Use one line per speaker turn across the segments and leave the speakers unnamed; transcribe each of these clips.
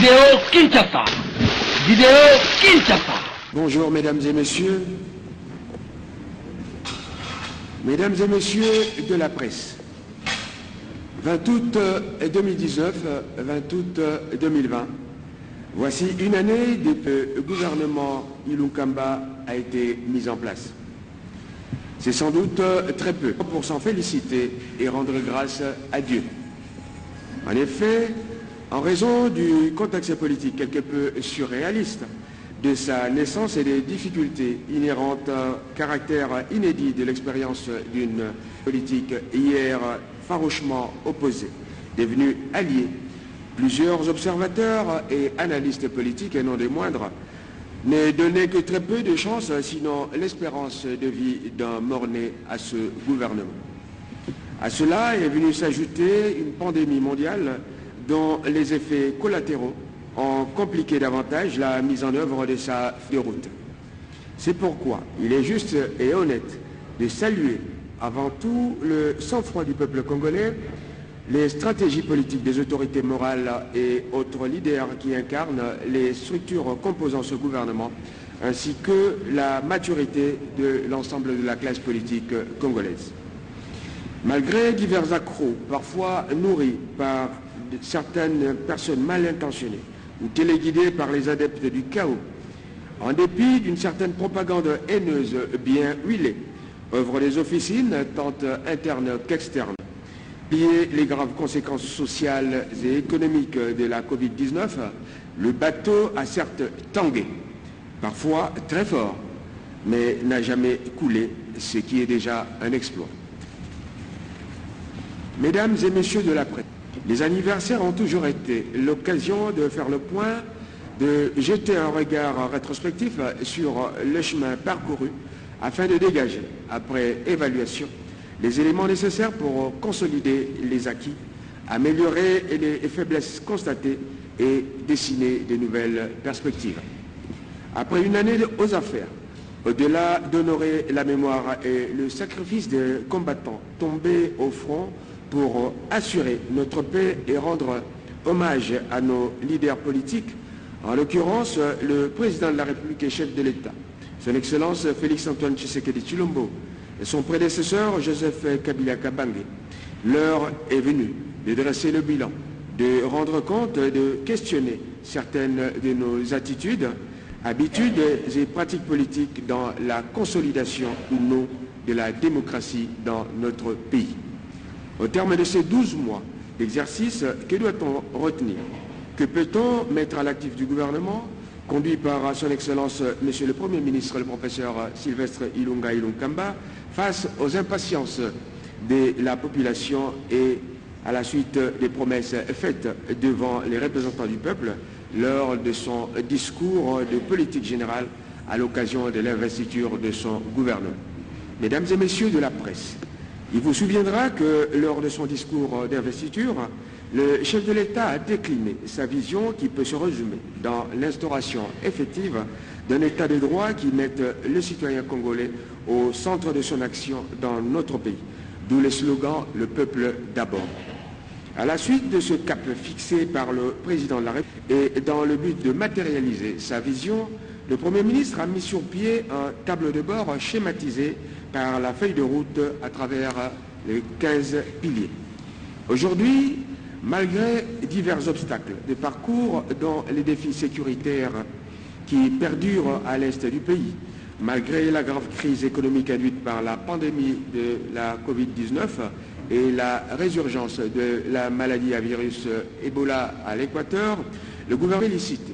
Vidéo Kinshasa. Vidéo Kinshasa.
Bonjour mesdames et messieurs. Mesdames et messieurs de la presse. 20 août 2019, 20 août 2020. Voici une année depuis que le gouvernement Ilunkamba a été mis en place. C'est sans doute très peu pour s'en féliciter et rendre grâce à Dieu. En effet, en raison du contexte politique quelque peu surréaliste de sa naissance et des difficultés inhérentes au caractère inédit de l'expérience d'une politique hier farouchement opposée, devenue alliée, plusieurs observateurs et analystes politiques, et non des moindres, ne donnaient que très peu de chance, sinon l'espérance de vie d'un mort-né à ce gouvernement. À cela est venue s'ajouter une pandémie mondiale dont les effets collatéraux ont compliqué davantage la mise en œuvre de sa feuille de route. C'est pourquoi il est juste et honnête de saluer avant tout le sang-froid du peuple congolais, les stratégies politiques des autorités morales et autres leaders qui incarnent les structures composant ce gouvernement, ainsi que la maturité de l'ensemble de la classe politique congolaise. Malgré divers accros, parfois nourris par certaines personnes mal intentionnées ou téléguidées par les adeptes du chaos, en dépit d'une certaine propagande haineuse bien huilée, œuvre des officines tant internes qu'externes, lier les graves conséquences sociales et économiques de la Covid-19, le bateau a certes tangué, parfois très fort, mais n'a jamais coulé, ce qui est déjà un exploit. Mesdames et messieurs de la presse, les anniversaires ont toujours été l'occasion de faire le point, de jeter un regard rétrospectif sur le chemin parcouru afin de dégager, après évaluation, les éléments nécessaires pour consolider les acquis, améliorer les faiblesses constatées et dessiner de nouvelles perspectives. Après une année aux affaires, au-delà d'honorer la mémoire et le sacrifice des combattants tombés au front pour assurer notre paix et rendre hommage à nos leaders politiques, en l'occurrence le président de la République et chef de l'État, son Excellence Félix-Antoine Tshisekedi Tshilombo, et son prédécesseur Joseph Kabila Kabange. L'heure est venue de dresser le bilan, de rendre compte, de questionner certaines de nos attitudes, habitudes et pratiques politiques dans la consolidation ou non de la démocratie dans notre pays. Au terme de ces 12 mois d'exercice, que doit-on retenir? Que peut-on mettre à l'actif du gouvernement, conduit par son Excellence Monsieur le Premier ministre, le professeur Sylvestre Ilunga Ilunkamba, face aux impatiences de la population et à la suite des promesses faites devant les représentants du peuple lors de son discours de politique générale à l'occasion de l'investiture de son gouvernement. Mesdames et messieurs de la presse, il vous souviendra que lors de son discours d'investiture, le chef de l'État a décliné sa vision qui peut se résumer dans l'instauration effective d'un État de droit qui mette le citoyen congolais au centre de son action dans notre pays, d'où le slogan « Le peuple d'abord ». À la suite de ce cap fixé par le président de la République et dans le but de matérialiser sa vision, le Premier ministre a mis sur pied un tableau de bord schématisé par la feuille de route à travers les 15 piliers. Aujourd'hui, malgré divers obstacles de parcours dont les défis sécuritaires qui perdurent à l'est du pays, malgré la grave crise économique induite par la pandémie de la Covid-19 et la résurgence de la maladie à virus Ebola à l'Équateur, le gouvernement est félicité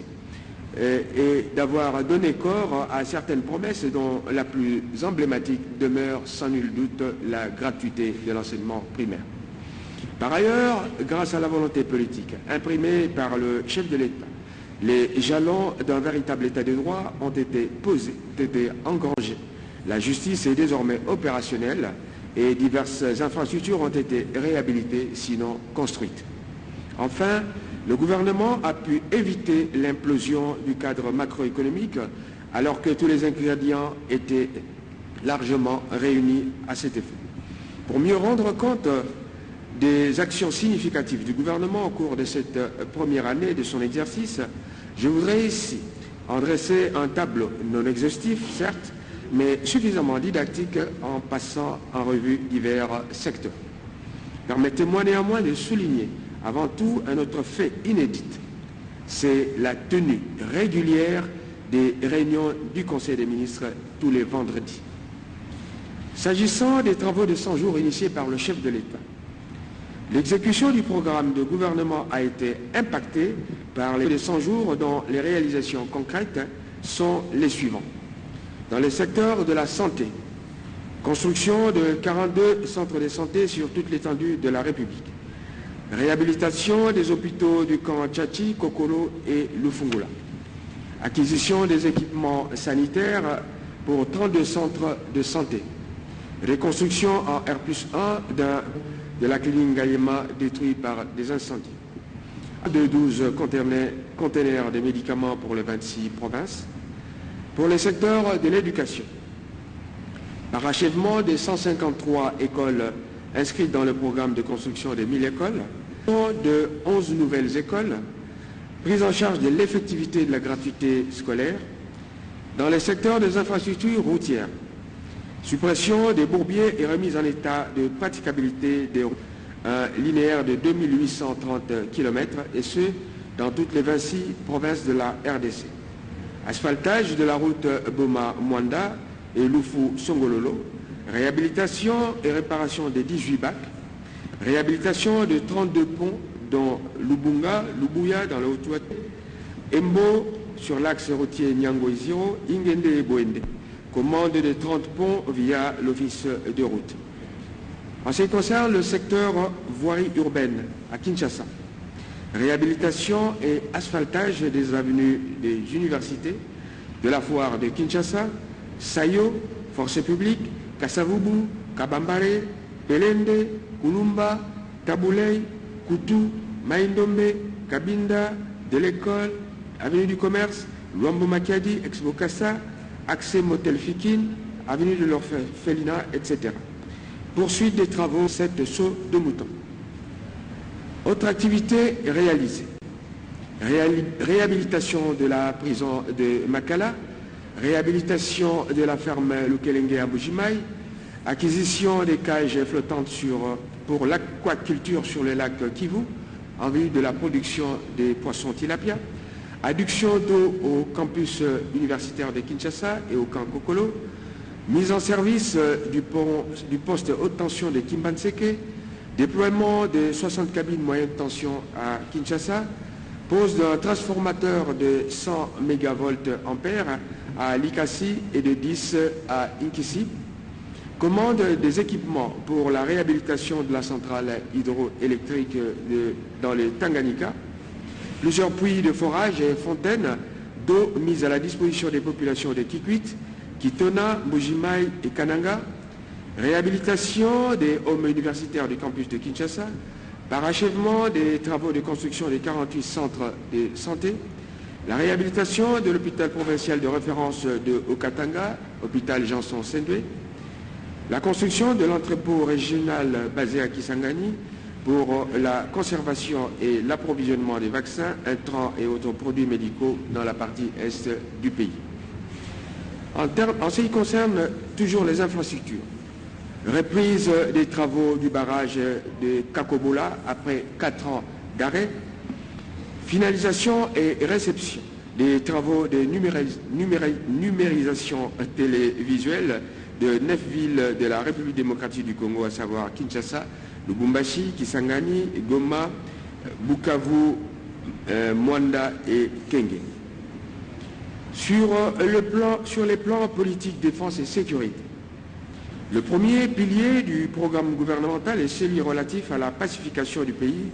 et d'avoir donné corps à certaines promesses dont la plus emblématique demeure sans nul doute la gratuité de l'enseignement primaire. Par ailleurs, grâce à la volonté politique imprimée par le chef de l'État, les jalons d'un véritable état de droit ont été posés, ont été engrangés. La justice est désormais opérationnelle et diverses infrastructures ont été réhabilitées, sinon construites. Enfin, le gouvernement a pu éviter l'implosion du cadre macroéconomique alors que tous les ingrédients étaient largement réunis à cet effet. Pour mieux rendre compte des actions significatives du gouvernement au cours de cette première année de son exercice, je voudrais ici en dresser un tableau non exhaustif, certes, mais suffisamment didactique en passant en revue divers secteurs. Permettez-moi néanmoins de souligner avant tout un autre fait inédit, c'est la tenue régulière des réunions du Conseil des ministres tous les vendredis. S'agissant des travaux de 100 jours initiés par le chef de l'État, l'exécution du programme de gouvernement a été impactée par les 100 jours dont les réalisations concrètes sont les suivantes. Dans le secteur de la santé, construction de 42 centres de santé sur toute l'étendue de la République. Réhabilitation des hôpitaux du camp Tchachi, Kokolo et Lufungula. Acquisition des équipements sanitaires pour 32 centres de santé. Reconstruction en R+1 de la clinique Gayema détruite par des incendies. De 12 conteneurs de médicaments pour les 26 provinces. Pour le secteur de l'éducation, parachèvement des 153 écoles inscrites dans le programme de construction des 1000 écoles, de 11 nouvelles écoles, prise en charge de l'effectivité de la gratuité scolaire, dans le secteur des infrastructures routières, suppression des bourbiers et remise en état de praticabilité des routes, un linéaire de 2830 km, et ce, dans toutes les 26 provinces de la RDC. Asphaltage de la route Boma-Mwanda et Lufu-Songololo, réhabilitation et réparation des 18 bacs, réhabilitation de 32 ponts dont Lubunga, Lubuya dans le Haut-Ouattara, Embo sur l'axe routier Nyango-Iziro, Ingende et Boende, commande de 30 ponts via l'office de route. En ce qui concerne le secteur voirie urbaine à Kinshasa, réhabilitation et asphaltage des avenues des universités, de la foire de Kinshasa, Sayo, Force publique, Kasavubu, Kabambare, Pelende, Kulumba, Tabouley, Koutou, Maïndombe, Kabinda, de l'école, avenue du commerce, Luambo Makiadi, Ex-Bokassa, accès Motel Fikin, avenue de l'Orphelina, etc. Poursuite des travaux, 7 sauts de moutons. Autre activité réalisée. Réhabilitation de la prison de Makala, réhabilitation de la ferme Lukelenge à Bujimaï, acquisition des cages flottantes pour l'aquaculture sur le lac Kivu, en vue de la production des poissons tilapia, adduction d'eau au campus universitaire de Kinshasa et au camp Kokolo, mise en service du poste haute tension de Kimbanseke, déploiement de 60 cabines moyenne tension à Kinshasa, pose d'un transformateur de 100 MV ampères à Likasi et de 10 à Inkisi, commande des équipements pour la réhabilitation de la centrale hydroélectrique dans le Tanganyika, plusieurs puits de forage et fontaines d'eau mises à la disposition des populations de Kikwit, Kitona, Mbujimaï et Kananga, réhabilitation des homes universitaires du campus de Kinshasa, parachèvement des travaux de construction des 48 centres de santé, la réhabilitation de l'hôpital provincial de référence de Okatanga, hôpital Janson-Sendwe, la construction de l'entrepôt régional basé à Kisangani pour la conservation et l'approvisionnement des vaccins, intrants et autres produits médicaux dans la partie est du pays. En ce qui concerne toujours les infrastructures, reprise des travaux du barrage de Kakobola après 4 ans d'arrêt, finalisation et réception des travaux de numérisation télévisuelle de 9 villes de la République démocratique du Congo, à savoir Kinshasa, Lubumbashi, Kisangani, Goma, Bukavu, Mwanda et Kenge. Sur les plans politiques, défense et sécurité, le premier pilier du programme gouvernemental est celui relatif à la pacification du pays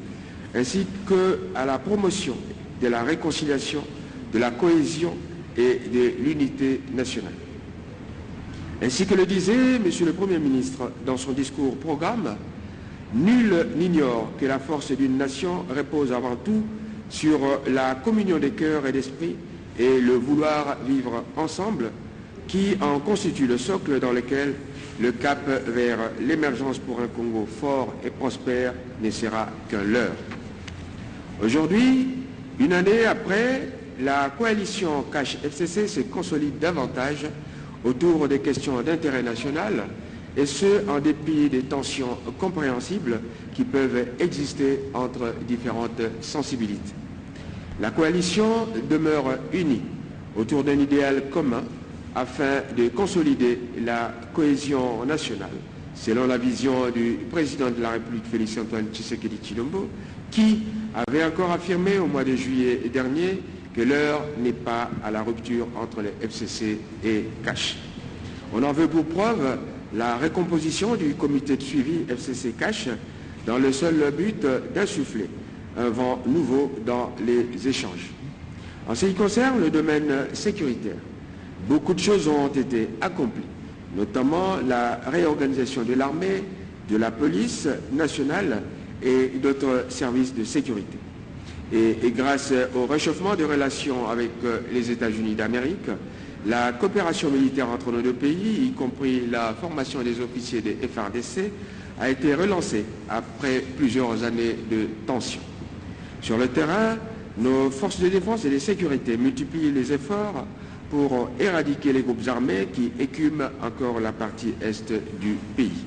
ainsi qu'à la promotion de la réconciliation, de la cohésion et de l'unité nationale. Ainsi que le disait M. le Premier ministre dans son discours programme, nul n'ignore que la force d'une nation repose avant tout sur la communion des cœurs et d'esprit et le vouloir vivre ensemble qui en constitue le socle dans lequel le cap vers l'émergence pour un Congo fort et prospère ne sera qu'un leurre. Aujourd'hui, une année après, la coalition CACH-FCC se consolide davantage autour des questions d'intérêt national, et ce, en dépit des tensions compréhensibles qui peuvent exister entre différentes sensibilités. La coalition demeure unie autour d'un idéal commun afin de consolider la cohésion nationale, selon la vision du président de la République Félix-Antoine Tshisekedi Tshilombo, qui avait encore affirmé au mois de juillet dernier que l'heure n'est pas à la rupture entre les FCC et CACH. On en veut pour preuve la recomposition du comité de suivi FCC-CACH dans le seul but d'insuffler un vent nouveau dans les échanges. En ce qui concerne le domaine sécuritaire, beaucoup de choses ont été accomplies, notamment la réorganisation de l'armée, de la police nationale et d'autres services de sécurité. Et grâce au réchauffement des relations avec les États-Unis d'Amérique, la coopération militaire entre nos deux pays, y compris la formation des officiers des FARDC, a été relancée après plusieurs années de tensions. Sur le terrain, nos forces de défense et de sécurité multiplient les efforts pour éradiquer les groupes armés qui écument encore la partie est du pays.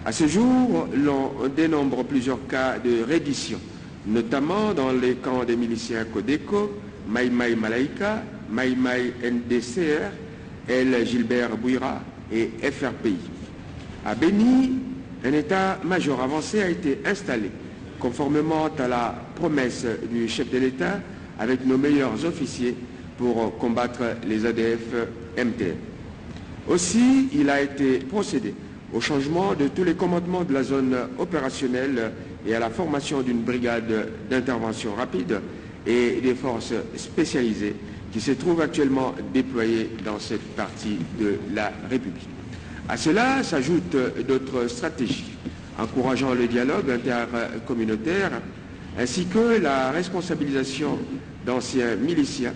À ce jour, l'on dénombre plusieurs cas de reddition, notamment dans les camps des miliciens Codeco, Mai Mai Malaika, Mai Mai NDCR, El Gilbert Bouira et FRPI. À Béni, un état-major avancé a été installé, conformément à la promesse du chef de l'État, avec nos meilleurs officiers pour combattre les ADF MTN. Aussi, il a été procédé au changement de tous les commandements de la zone opérationnelle et à la formation d'une brigade d'intervention rapide et des forces spécialisées qui se trouvent actuellement déployées dans cette partie de la République. À cela s'ajoutent d'autres stratégies, encourageant le dialogue intercommunautaire ainsi que la responsabilisation d'anciens miliciens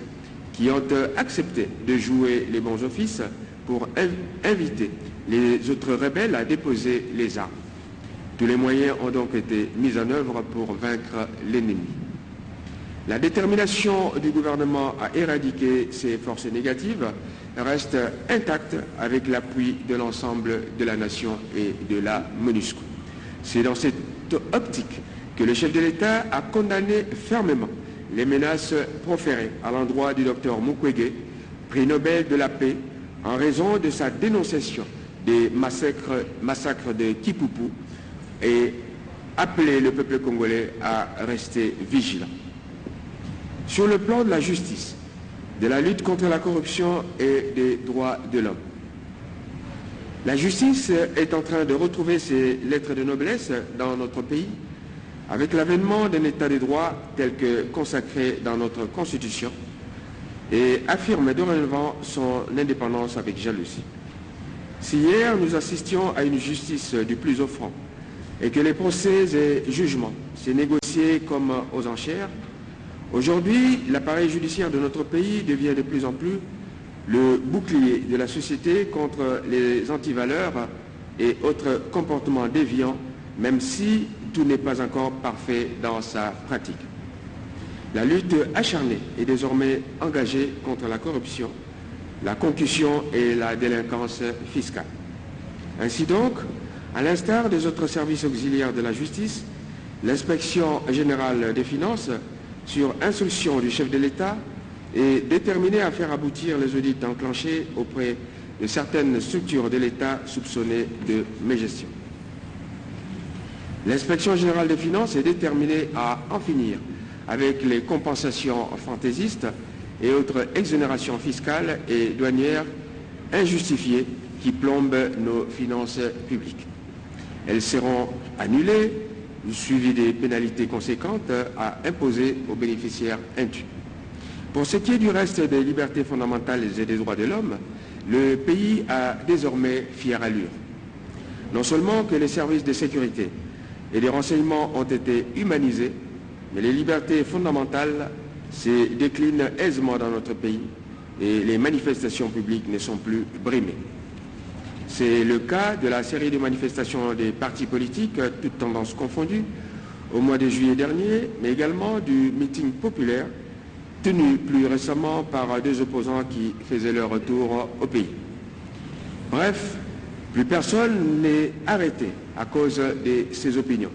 qui ont accepté de jouer les bons offices pour inviter les autres rebelles à déposer les armes. Tous les moyens ont donc été mis en œuvre pour vaincre l'ennemi. La détermination du gouvernement à éradiquer ces forces négatives reste intacte avec l'appui de l'ensemble de la nation et de la MONUSCO. C'est dans cette optique que le chef de l'État a condamné fermement les menaces proférées à l'endroit du docteur Mukwege, prix Nobel de la paix, en raison de sa dénonciation des massacres de Kipupu et appelé le peuple congolais à rester vigilant. Sur le plan de la justice, de la lutte contre la corruption et des droits de l'homme, la justice est en train de retrouver ses lettres de noblesse dans notre pays avec l'avènement d'un état de droit tel que consacré dans notre Constitution et affirme dorénavant son indépendance avec jalousie. Si hier nous assistions à une justice du plus offrant et que les procès et jugements s'est négociés comme aux enchères, aujourd'hui, l'appareil judiciaire de notre pays devient de plus en plus le bouclier de la société contre les antivaleurs et autres comportements déviants, même si tout n'est pas encore parfait dans sa pratique. La lutte acharnée est désormais engagée contre la corruption, la concussion et la délinquance fiscale. Ainsi donc, à l'instar des autres services auxiliaires de la justice, l'inspection générale des finances, sur instruction du chef de l'État, est déterminée à faire aboutir les audits enclenchés auprès de certaines structures de l'État soupçonnées de mégestion. L'inspection générale des finances est déterminée à en finir avec les compensations fantaisistes et autres exonérations fiscales et douanières injustifiées qui plombent nos finances publiques. Elles seront annulées, suivies des pénalités conséquentes à imposer aux bénéficiaires indus. Pour ce qui est du reste des libertés fondamentales et des droits de l'homme, le pays a désormais fière allure. Non seulement que les services de sécurité et des renseignements ont été humanisés, mais les libertés fondamentales se déclinent aisément dans notre pays et les manifestations publiques ne sont plus brimées. C'est le cas de la série de manifestations des partis politiques, toutes tendances confondues, au mois de juillet dernier, mais également du meeting populaire tenu plus récemment par deux opposants qui faisaient leur retour au pays. Bref, plus personne n'est arrêté à cause de ses opinions.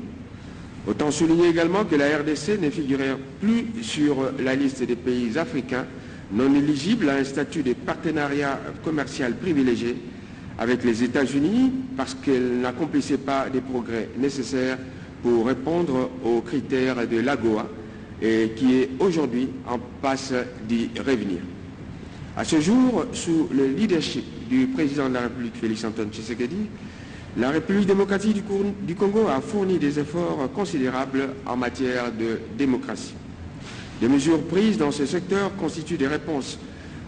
Autant souligner également que la RDC ne figurait plus sur la liste des pays africains non éligibles à un statut de partenariat commercial privilégié avec les États-Unis parce qu'elle n'accomplissait pas des progrès nécessaires pour répondre aux critères de l'AGOA et qui est aujourd'hui en passe d'y revenir. À ce jour, sous le leadership du président de la République Félix-Antoine Tshisekedi, la République démocratique du Congo a fourni des efforts considérables en matière de démocratie. Des mesures prises dans ce secteur constituent des réponses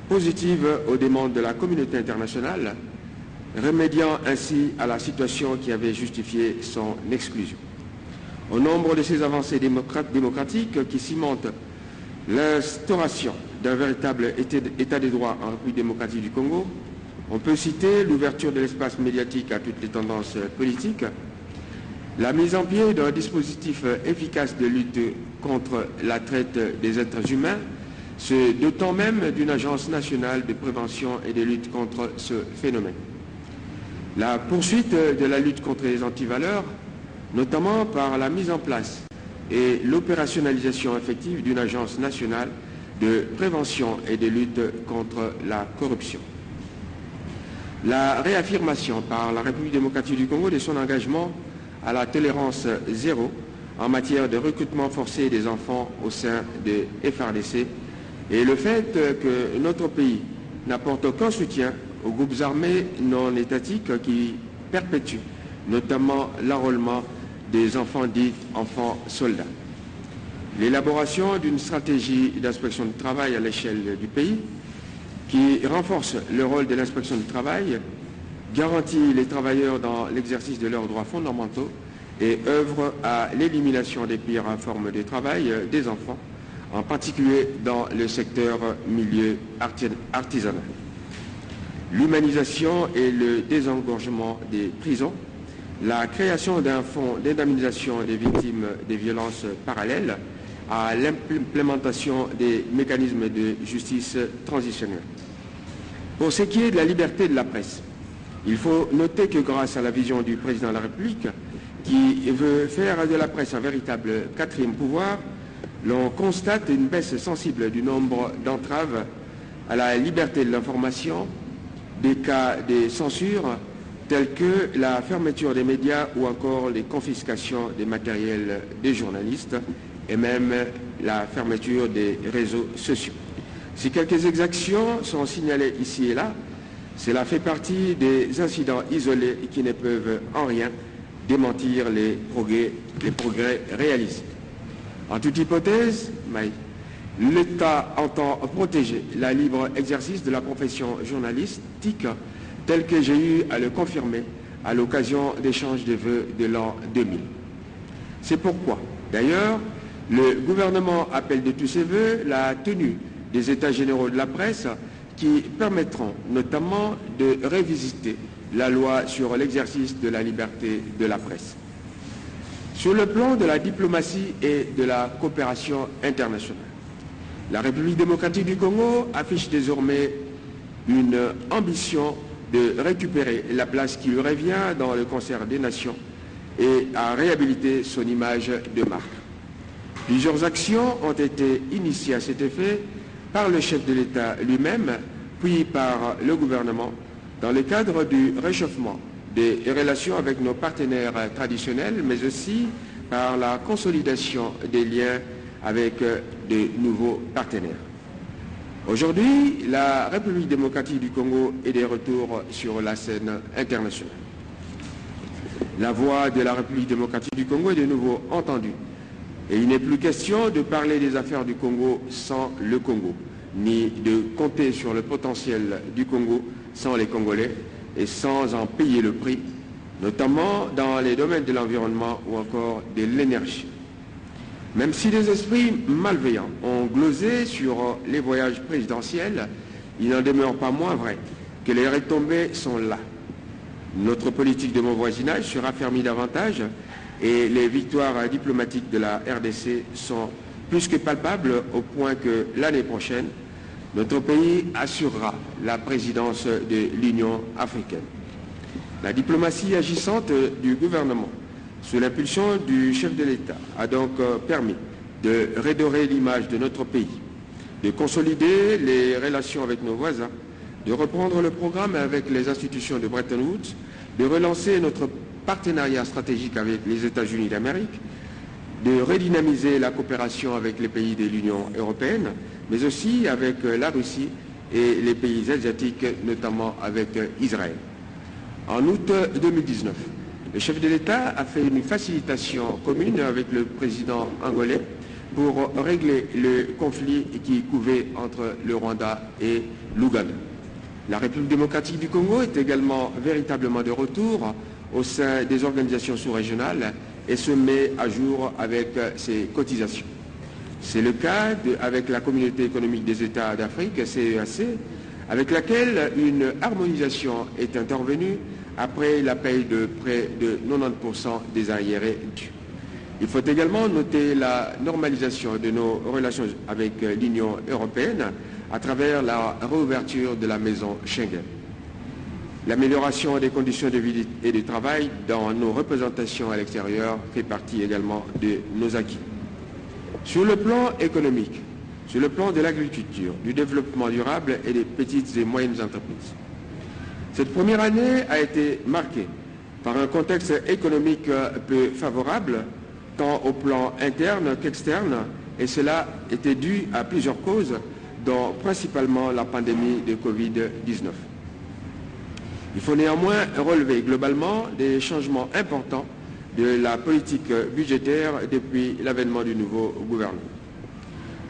positives aux demandes de la communauté internationale, remédiant ainsi à la situation qui avait justifié son exclusion. Au nombre de ces avancées démocratiques qui cimentent l'instauration d'un véritable état des droits en République démocratique du Congo, on peut citer l'ouverture de l'espace médiatique à toutes les tendances politiques, la mise en pied d'un dispositif efficace de lutte contre la traite des êtres humains, se dotant même d'une agence nationale de prévention et de lutte contre ce phénomène. La poursuite de la lutte contre les antivaleurs, notamment par la mise en place et l'opérationnalisation effective d'une agence nationale de prévention et de lutte contre la corruption. La réaffirmation par la République démocratique du Congo de son engagement à la tolérance zéro en matière de recrutement forcé des enfants au sein des FARDC et le fait que notre pays n'apporte aucun soutien aux groupes armés non étatiques qui perpétuent notamment l'enrôlement des enfants dits enfants soldats. L'élaboration d'une stratégie d'inspection du travail à l'échelle du pays qui renforce le rôle de l'inspection du travail, garantit les travailleurs dans l'exercice de leurs droits fondamentaux et œuvre à l'élimination des pires formes de travail des enfants, en particulier dans le secteur milieu artisanal. L'humanisation et le désengorgement des prisons, la création d'un fonds d'indemnisation des victimes des violences parallèles à l'implémentation des mécanismes de justice transitionnelle. Pour ce qui est de la liberté de la presse, il faut noter que grâce à la vision du président de la République, qui veut faire de la presse un véritable quatrième pouvoir, l'on constate une baisse sensible du nombre d'entraves à la liberté de l'information, des cas de censure tels que la fermeture des médias ou encore les confiscations des matériels des journalistes et même la fermeture des réseaux sociaux. Si quelques exactions sont signalées ici et là, cela fait partie des incidents isolés qui ne peuvent en rien démentir les progrès réalisés. En toute hypothèse, l'État entend protéger le libre exercice de la profession journalistique tel que j'ai eu à le confirmer à l'occasion d'échanges de vœux de l'an 2000. C'est pourquoi, d'ailleurs, le gouvernement appelle de tous ses vœux la tenue des États généraux de la presse qui permettront notamment de révisiter la loi sur l'exercice de la liberté de la presse. Sur le plan de la diplomatie et de la coopération internationale, la République démocratique du Congo affiche désormais une ambition de récupérer la place qui lui revient dans le concert des nations et à réhabiliter son image de marque. Plusieurs actions ont été initiées à cet effet par le chef de l'État lui-même, puis par le gouvernement, dans le cadre du réchauffement des relations avec nos partenaires traditionnels, mais aussi par la consolidation des liens avec de nouveaux partenaires. Aujourd'hui, la République démocratique du Congo est de retour sur la scène internationale. La voix de la République démocratique du Congo est de nouveau entendue. Et il n'est plus question de parler des affaires du Congo sans le Congo, ni de compter sur le potentiel du Congo sans les Congolais et sans en payer le prix, notamment dans les domaines de l'environnement ou encore de l'énergie. Même si des esprits malveillants ont glosé sur les voyages présidentiels, il n'en demeure pas moins vrai que les retombées sont là. Notre politique de bon voisinage se raffermit davantage et les victoires diplomatiques de la RDC sont plus que palpables au point que l'année prochaine, notre pays assurera la présidence de l'Union africaine. La diplomatie agissante du gouvernement, sous l'impulsion du chef de l'État, a donc permis de redorer l'image de notre pays, de consolider les relations avec nos voisins, de reprendre le programme avec les institutions de Bretton Woods, de relancer notre partenariat stratégique avec les États-Unis d'Amérique, de redynamiser la coopération avec les pays de l'Union européenne, mais aussi avec la Russie et les pays asiatiques, notamment avec Israël. En août 2019, le chef de l'État a fait une facilitation commune avec le président angolais pour régler le conflit qui couvait entre le Rwanda et l'Ouganda. La République démocratique du Congo est également véritablement de retour au sein des organisations sous-régionales et se met à jour avec ses cotisations. C'est le cas avec la Communauté économique des États d'Afrique, CEAC, avec laquelle une harmonisation est intervenue après la paye de près de 90% des arriérés dus. Il faut également noter la normalisation de nos relations avec l'Union européenne à travers la réouverture de la maison Schengen. L'amélioration des conditions de vie et de travail dans nos représentations à l'extérieur fait partie également de nos acquis. Sur le plan économique, sur le plan de l'agriculture, du développement durable et des petites et moyennes entreprises, cette première année a été marquée par un contexte économique peu favorable, tant au plan interne qu'externe, et cela était dû à plusieurs causes, dont principalement la pandémie de Covid-19. Il faut néanmoins relever globalement des changements importants de la politique budgétaire depuis l'avènement du nouveau gouvernement.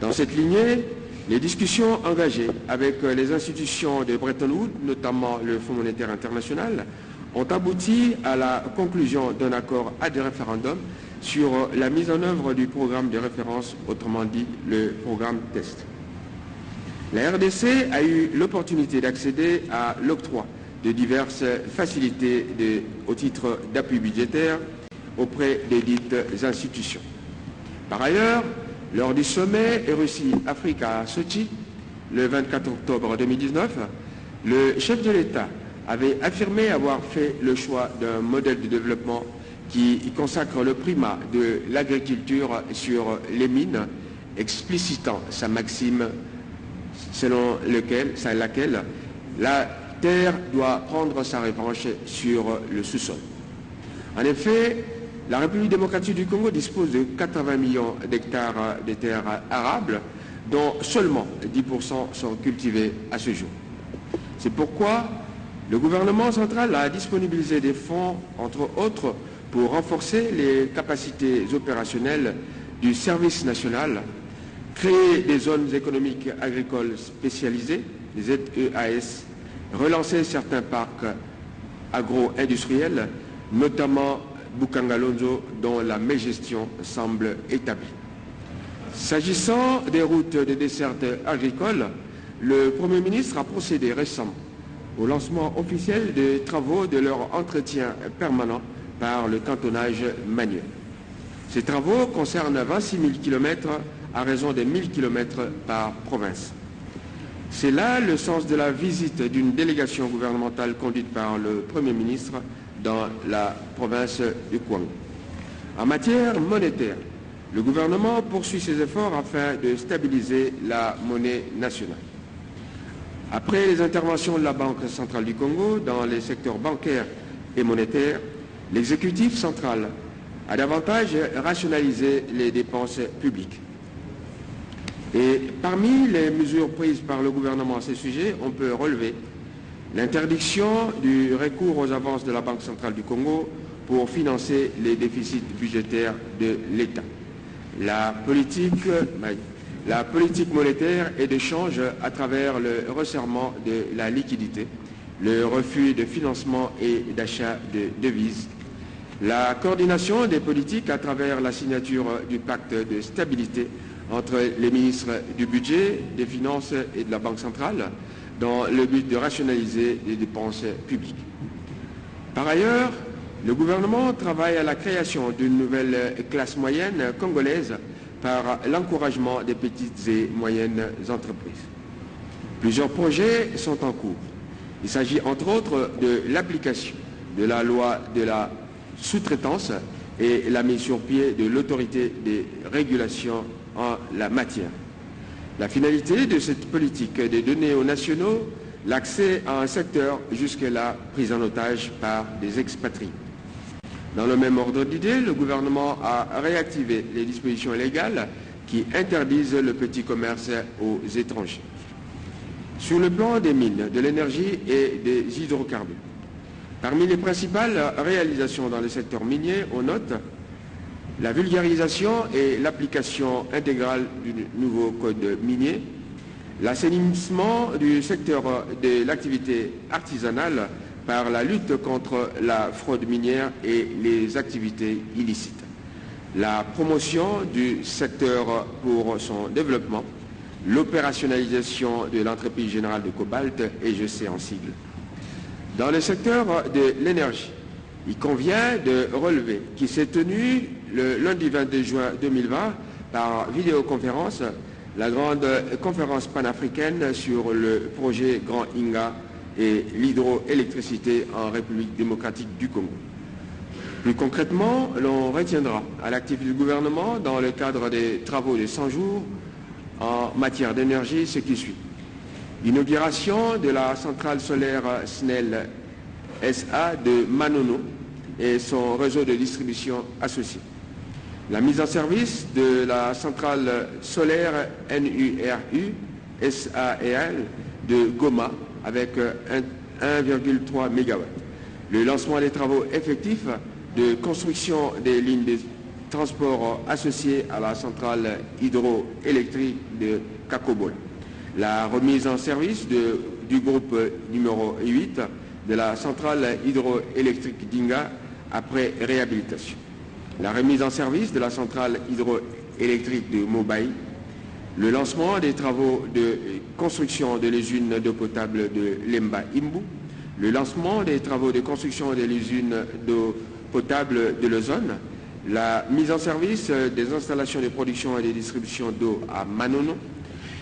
Dans cette lignée, les discussions engagées avec les institutions de Bretton Woods, notamment le Fonds monétaire international, ont abouti à la conclusion d'un accord ad référendum sur la mise en œuvre du programme de référence, autrement dit le programme TEST. La RDC a eu l'opportunité d'accéder à l'octroi de diverses facilités au titre d'appui budgétaire auprès des dites institutions. Par ailleurs, lors du sommet Russie-Afrique à Sochi, le 24 octobre 2019, le chef de l'État avait affirmé avoir fait le choix d'un modèle de développement qui consacre le primat de l'agriculture sur les mines, explicitant sa maxime selon laquelle la terre doit prendre sa revanche sur le sous-sol. En effet, la République démocratique du Congo dispose de 80 millions d'hectares de terres arables, dont seulement 10% sont cultivés à ce jour. C'est pourquoi le gouvernement central a disponibilisé des fonds, entre autres, pour renforcer les capacités opérationnelles du service national, créer des zones économiques agricoles spécialisées, les ZEAS, relancer certains parcs agro-industriels, notamment Bukangalonzo, dont la mégestion semble établie. S'agissant des routes de desserte agricole, le Premier ministre a procédé récemment au lancement officiel des travaux de leur entretien permanent par le cantonnage manuel. Ces travaux concernent 26 000 km à raison de 1 000 km par province. C'est là le sens de la visite d'une délégation gouvernementale conduite par le Premier ministre dans la province du Kwango. En matière monétaire, le gouvernement poursuit ses efforts afin de stabiliser la monnaie nationale. Après les interventions de la Banque centrale du Congo dans les secteurs bancaires et monétaires, l'exécutif central a davantage rationalisé les dépenses publiques. Et parmi les mesures prises par le gouvernement à ce sujet, on peut relever l'interdiction du recours aux avances de la Banque centrale du Congo pour financer les déficits budgétaires de l'État. La politique monétaire et de change à travers le resserrement de la liquidité, le refus de financement et d'achat de devises, la coordination des politiques à travers la signature du pacte de stabilité entre les ministres du budget, des finances et de la Banque centrale, dans le but de rationaliser les dépenses publiques. Par ailleurs, le gouvernement travaille à la création d'une nouvelle classe moyenne congolaise par l'encouragement des petites et moyennes entreprises. Plusieurs projets sont en cours. Il s'agit entre autres de l'application de la loi de la sous-traitance et la mise sur pied de l'autorité des régulations en la matière. La finalité de cette politique est de donner aux nationaux l'accès à un secteur jusque-là pris en otage par des expatriés. Dans le même ordre d'idée, le gouvernement a réactivé les dispositions légales qui interdisent le petit commerce aux étrangers. Sur le plan des mines, de l'énergie et des hydrocarbures, parmi les principales réalisations dans le secteur minier, on note la vulgarisation et l'application intégrale du nouveau code minier, l'assainissement du secteur de l'activité artisanale par la lutte contre la fraude minière et les activités illicites, la promotion du secteur pour son développement, l'opérationnalisation de l'entreprise générale de cobalt et GC en sigle. Dans le secteur de l'énergie, il convient de relever qu'il s'est tenu le lundi 22 juin 2020 par vidéoconférence la grande conférence panafricaine sur le projet Grand Inga et l'hydroélectricité en République démocratique du Congo. Plus concrètement, l'on retiendra à l'activité du gouvernement dans le cadre des travaux de 100 jours en matière d'énergie ce qui suit. L'inauguration de la centrale solaire SNEL SA de Manono et son réseau de distribution associé. La mise en service de la centrale solaire NURU SAEL de Goma avec 1,3 MW. Le lancement des travaux effectifs de construction des lignes de transport associées à la centrale hydroélectrique de Kakobol. La remise en service du groupe numéro 8 de la centrale hydroélectrique d'Inga après réhabilitation. La remise en service de la centrale hydroélectrique de Mobaï. Le lancement des travaux de construction de l'usine d'eau potable de Lemba Imbu. Le lancement des travaux de construction de l'usine d'eau potable de l'Ozone. La mise en service des installations de production et de distribution d'eau à Manono.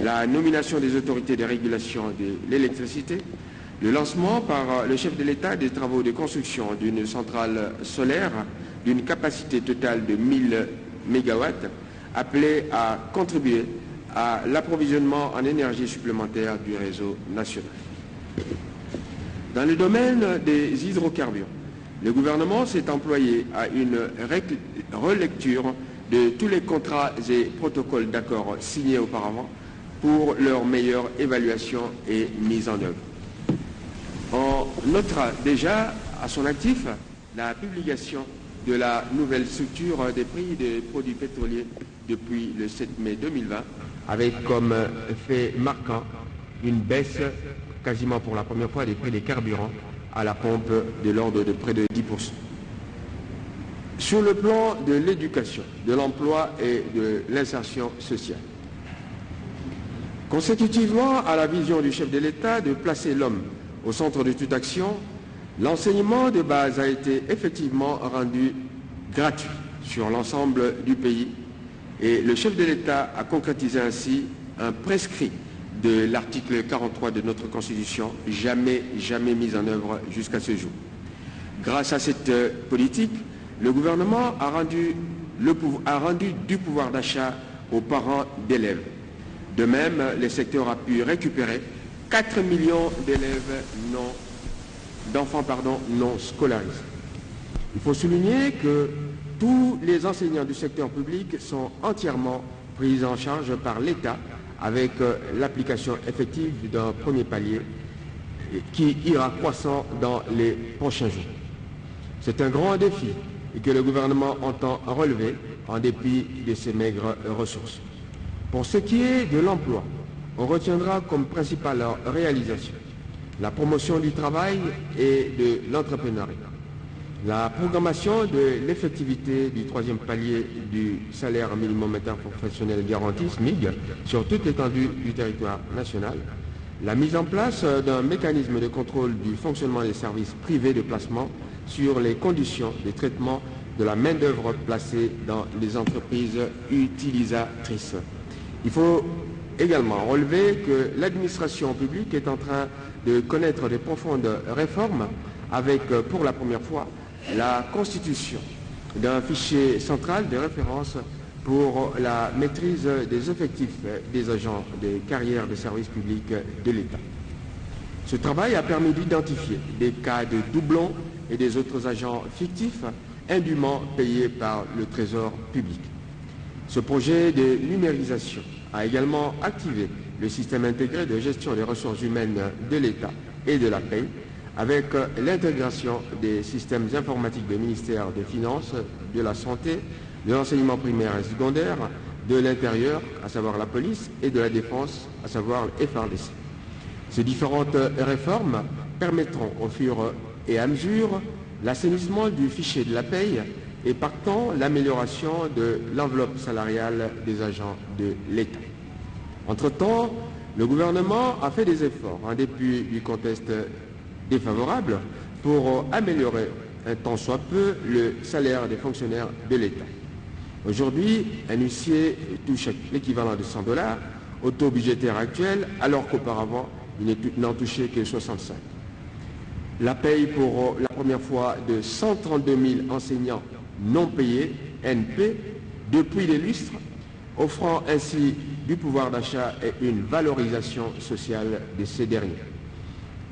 La nomination des autorités de régulation de l'électricité. Le lancement par le chef de l'État des travaux de construction d'une centrale solaire d'une capacité totale de 1000 MW appelée à contribuer à l'approvisionnement en énergie supplémentaire du réseau national. Dans le domaine des hydrocarbures, le gouvernement s'est employé à une relecture de tous les contrats et protocoles d'accord signés auparavant pour leur meilleure évaluation et mise en œuvre. On notera déjà à son actif la publication de la nouvelle structure des prix des produits pétroliers depuis le 7 mai 2020, avec comme fait marquant une baisse quasiment pour la première fois des prix des carburants à la pompe de l'ordre de près de 10%. Sur le plan de l'éducation, de l'emploi et de l'insertion sociale, consécutivement à la vision du chef de l'État de placer l'homme au centre de toute action, l'enseignement de base a été effectivement rendu gratuit sur l'ensemble du pays et le chef de l'État a concrétisé ainsi un prescrit de l'article 43 de notre Constitution, jamais mis en œuvre jusqu'à ce jour. Grâce à cette politique, le gouvernement a rendu du pouvoir d'achat aux parents d'élèves. De même, le secteur a pu récupérer 4 millions d'enfants non scolarisés. Il faut souligner que tous les enseignants du secteur public sont entièrement pris en charge par l'État avec l'application effective d'un premier palier qui ira croissant dans les prochains jours. C'est un grand défi et que le gouvernement entend relever en dépit de ses maigres ressources. Pour ce qui est de l'emploi, on retiendra comme principale réalisation la promotion du travail et de l'entrepreneuriat, la programmation de l'effectivité du troisième palier du salaire minimum interprofessionnel garanti, SMIG, sur toute l'étendue du territoire national, la mise en place d'un mécanisme de contrôle du fonctionnement des services privés de placement sur les conditions de traitement de la main-d'œuvre placée dans les entreprises utilisatrices. Il faut également relever que l'administration publique est en train de connaître de profondes réformes avec, pour la première fois, la constitution d'un fichier central de référence pour la maîtrise des effectifs des agents des carrières de services publics de l'État. Ce travail a permis d'identifier des cas de doublons et des autres agents fictifs indûment payés par le Trésor public. Ce projet de numérisation a également activé le système intégré de gestion des ressources humaines de l'État et de la paie, avec l'intégration des systèmes informatiques du ministère des Finances, de la Santé, de l'enseignement primaire et secondaire, de l'Intérieur, à savoir la police, et de la Défense, à savoir le FARDC. Ces différentes réformes permettront au fur et à mesure l'assainissement du fichier de la paie et partant l'amélioration de l'enveloppe salariale des agents de l'État. Entre-temps, le gouvernement a fait des efforts, en dépit du contexte défavorable, pour améliorer un tant soit peu le salaire des fonctionnaires de l'État. Aujourd'hui, un huissier touche l'équivalent de 100 $, au taux budgétaire actuel, alors qu'auparavant, il n'en touchait que 65. La paye pour la première fois de 132 000 enseignants non payés, NP, depuis les lustres, offrant ainsi du pouvoir d'achat et une valorisation sociale de ces derniers.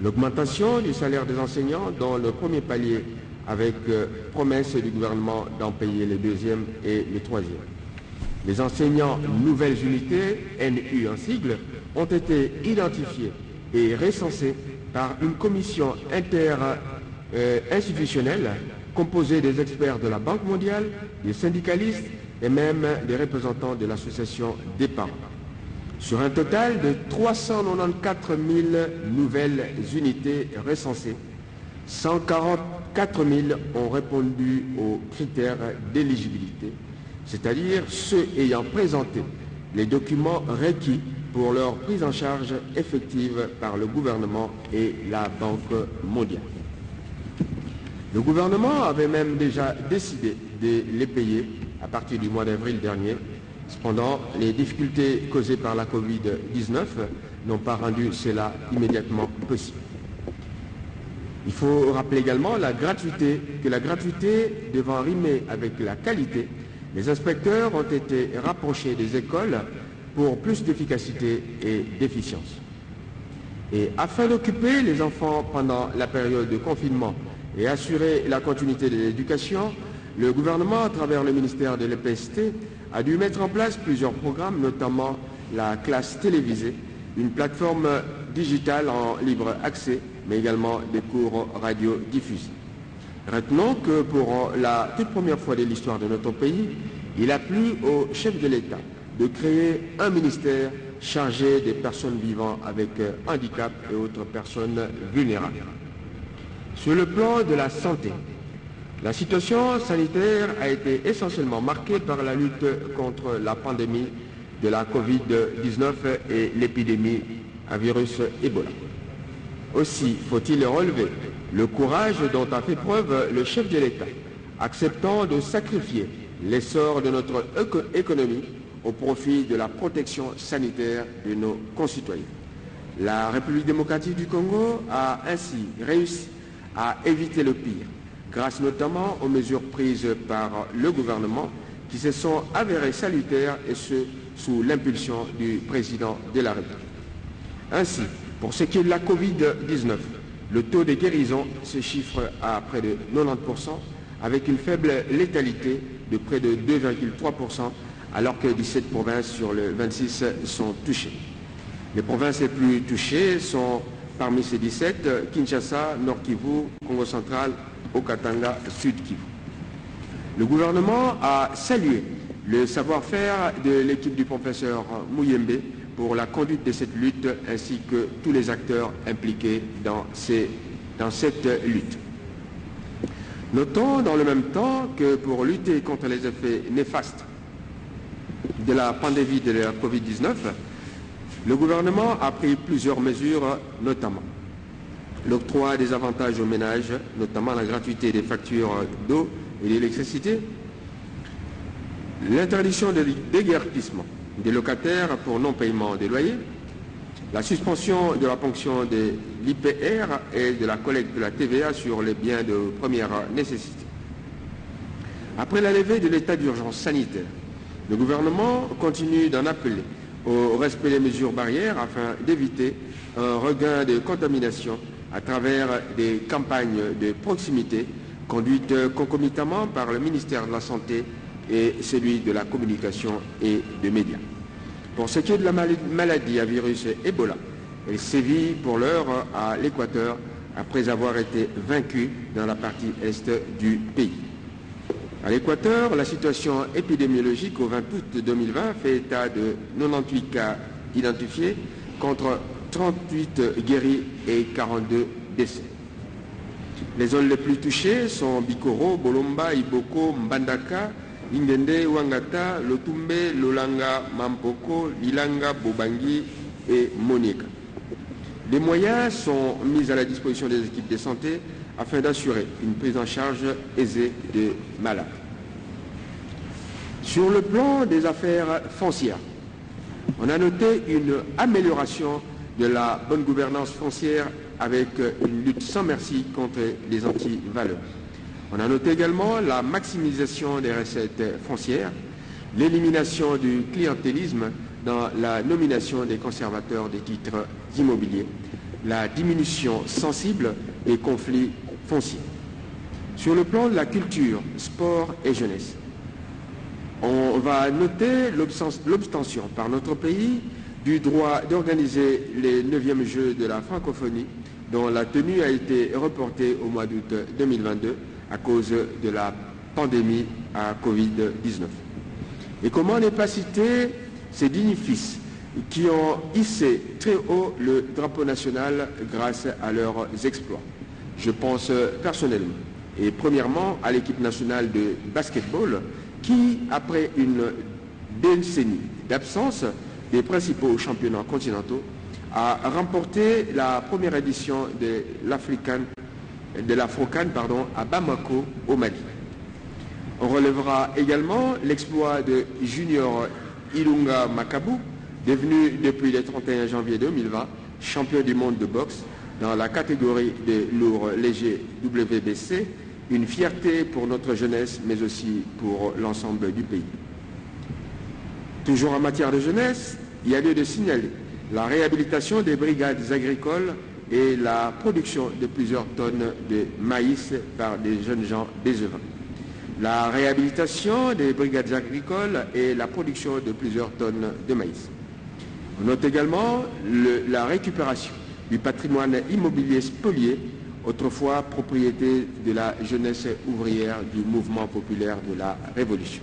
L'augmentation du salaire des enseignants dans le premier palier avec promesse du gouvernement d'en payer le deuxième et le troisième. Les enseignants nouvelles unités, NU en sigle, ont été identifiés et recensés par une commission interinstitutionnelle composée des experts de la Banque mondiale, des syndicalistes et même des représentants de l'association des parents. Sur un total de 394 000 nouvelles unités recensées, 144 000 ont répondu aux critères d'éligibilité, c'est-à-dire ceux ayant présenté les documents requis pour leur prise en charge effective par le gouvernement et la Banque mondiale. Le gouvernement avait même déjà décidé de les payer à partir du mois d'avril dernier. Cependant, les difficultés causées par la Covid-19 n'ont pas rendu cela immédiatement possible. Il faut rappeler également que la gratuité devant rimer avec la qualité, les inspecteurs ont été rapprochés des écoles pour plus d'efficacité et d'efficience. Et afin d'occuper les enfants pendant la période de confinement et assurer la continuité de l'éducation, le gouvernement, à travers le ministère de l'EPST, a dû mettre en place plusieurs programmes, notamment la classe télévisée, une plateforme digitale en libre accès, mais également des cours radiodiffusés. Retenons que pour la toute première fois de l'histoire de notre pays, il a plu au chef de l'État de créer un ministère chargé des personnes vivant avec handicap et autres personnes vulnérables. Sur le plan de la santé, la situation sanitaire a été essentiellement marquée par la lutte contre la pandémie de la Covid-19 et l'épidémie à virus Ebola. Aussi faut-il relever le courage dont a fait preuve le chef de l'État, acceptant de sacrifier l'essor de notre économie au profit de la protection sanitaire de nos concitoyens. La République démocratique du Congo a ainsi réussi à éviter le pire, grâce notamment aux mesures prises par le gouvernement qui se sont avérées salutaires et ce, sous l'impulsion du président de la République. Ainsi, pour ce qui est de la Covid-19, le taux de guérison se chiffre à près de 90%, avec une faible létalité de près de 2,3%, alors que 17 provinces sur les 26 sont touchées. Les provinces les plus touchées sont, parmi ces 17, Kinshasa, Nord Kivu, Congo central, Haut-Katanga, Sud Kivu. Le gouvernement a salué le savoir-faire de l'équipe du professeur Mouyembe pour la conduite de cette lutte ainsi que tous les acteurs impliqués dans cette lutte. Notons dans le même temps que pour lutter contre les effets néfastes de la pandémie de la Covid-19, le gouvernement a pris plusieurs mesures, notamment l'octroi des avantages aux ménages, notamment la gratuité des factures d'eau et d'électricité, l'interdiction de déguerpissement des locataires pour non-paiement des loyers, la suspension de la ponction de l'IPR et de la collecte de la TVA sur les biens de première nécessité. Après la levée de l'état d'urgence sanitaire, le gouvernement continue d'en appeler au respect des mesures barrières afin d'éviter un regain de contamination à travers des campagnes de proximité conduites concomitamment par le ministère de la Santé et celui de la Communication et des Médias. Pour ce qui est de la maladie à virus Ebola, elle sévit pour l'heure à l'Équateur après avoir été vaincue dans la partie est du pays. À l'Équateur, la situation épidémiologique au 20 août 2020 fait état de 98 cas identifiés contre 38 guéris et 42 décès. Les zones les plus touchées sont Bikoro, Bolomba, Iboko, Mbandaka, Ingende, Wangata, Lotumbe, Lolanga, Mampoko, Lilanga, Bobangi et Monika. Des moyens sont mis à la disposition des équipes de santé afin d'assurer une prise en charge aisée des malades. Sur le plan des affaires foncières, on a noté une amélioration de la bonne gouvernance foncière avec une lutte sans merci contre les anti-valeurs. On a noté également la maximisation des recettes foncières, l'élimination du clientélisme dans la nomination des conservateurs des titres immobiliers, la diminution sensible des conflits fonciers. Sur le plan de la culture, sport et jeunesse, on va noter l'obstention par notre pays du droit d'organiser les 9e Jeux de la francophonie dont la tenue a été reportée au mois d'août 2022 à cause de la pandémie à Covid-19. Et comment ne pas citer ces dignes fils qui ont hissé très haut le drapeau national grâce à leurs exploits. Je pense personnellement et premièrement à l'équipe nationale de basketball qui, après une décennie d'absence des principaux championnats continentaux, a remporté la première édition de l'Afrocan à Bamako, au Mali. On relèvera également l'exploit de Junior Ilunga Makabu, devenu depuis le 31 janvier 2020 champion du monde de boxe dans la catégorie des lourds légers WBC, une fierté pour notre jeunesse mais aussi pour l'ensemble du pays. Toujours en matière de jeunesse, il y a lieu de signaler la réhabilitation des brigades agricoles et la production de plusieurs tonnes de maïs par des jeunes gens désœuvrés. La réhabilitation des brigades agricoles et la production de plusieurs tonnes de maïs. On note également la récupération du patrimoine immobilier spolié, autrefois propriété de la jeunesse ouvrière du mouvement populaire de la Révolution.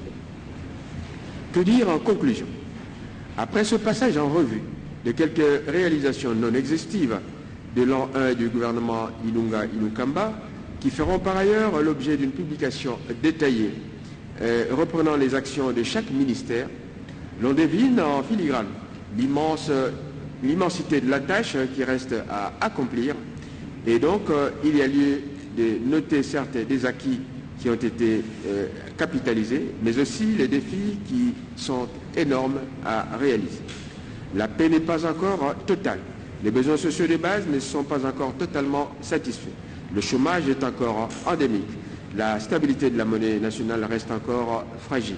Que dire en conclusion? Après ce passage en revue de quelques réalisations non exhaustives de l'an 1 du gouvernement Ilunga Ilukamba, qui feront par ailleurs l'objet d'une publication détaillée reprenant les actions de chaque ministère, l'on devine en filigrane l'immensité de la tâche qui reste à accomplir. Et donc, il y a lieu de noter certes des acquis qui ont été capitalisés, mais aussi les défis qui sont énormes à réaliser. La paix n'est pas encore totale. Les besoins sociaux de base ne sont pas encore totalement satisfaits. Le chômage est encore endémique. La stabilité de la monnaie nationale reste encore fragile.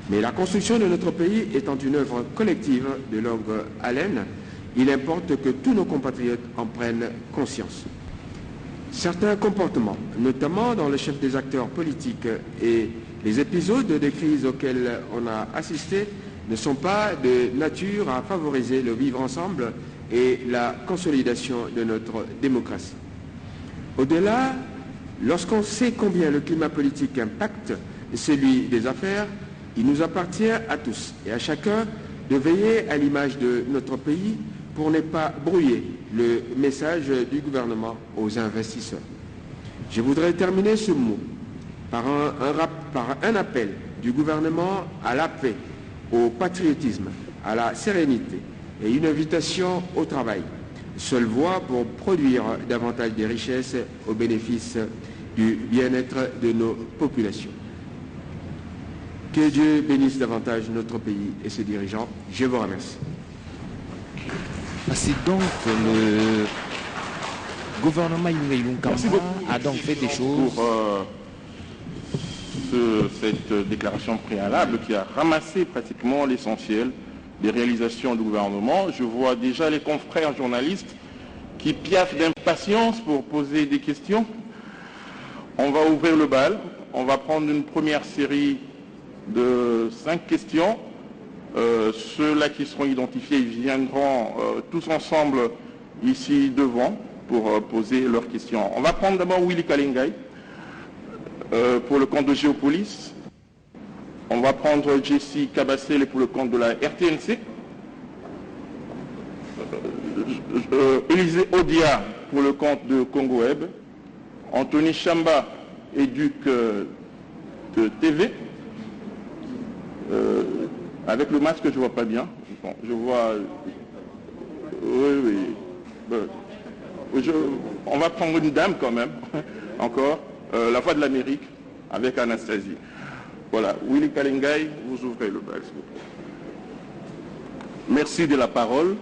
Mais la construction de notre pays étant une œuvre collective de longue haleine, il importe que tous nos compatriotes en prennent conscience. Certains comportements, notamment dans le chef des acteurs politiques et les épisodes de crise auxquels on a assisté, ne sont pas de nature à favoriser le vivre ensemble et la consolidation de notre démocratie. Au-delà, lorsqu'on sait combien le climat politique impacte celui des affaires, il nous appartient à tous et à chacun de veiller à l'image de notre pays pour ne pas brouiller le message du gouvernement aux investisseurs. Je voudrais terminer ce mot par un appel du gouvernement à la paix, au patriotisme, à la sérénité et une invitation au travail, seule voie pour produire davantage de richesses au bénéfice du bien-être de nos populations. Que Dieu bénisse davantage notre pays et ses dirigeants. Je vous remercie.
C'est donc le gouvernement Yunga a donc fait des choses
pour cette déclaration préalable qui a ramassé pratiquement l'essentiel des réalisations du gouvernement. Je vois déjà les confrères journalistes qui piaffent d'impatience pour poser des questions. On va ouvrir le bal. On va prendre une première série de 5 questions. Ceux-là qui seront identifiés viendront tous ensemble ici devant pour poser leurs questions. On va prendre d'abord Willy Kalengai pour le compte de Géopolis. On va prendre Jessie Kabasele pour le compte de la RTNC. Élisée Odia pour le compte de Congo Web. Anthony Chamba, éduc de TV. Avec le masque, je ne vois pas bien. Bon, je vois... Oui. On va prendre une dame quand même, encore. La Voix de l'Amérique, avec Anastasie. Voilà. Willy Kalengai, vous ouvrez le bal, s'il vous plaît.
Merci de la parole.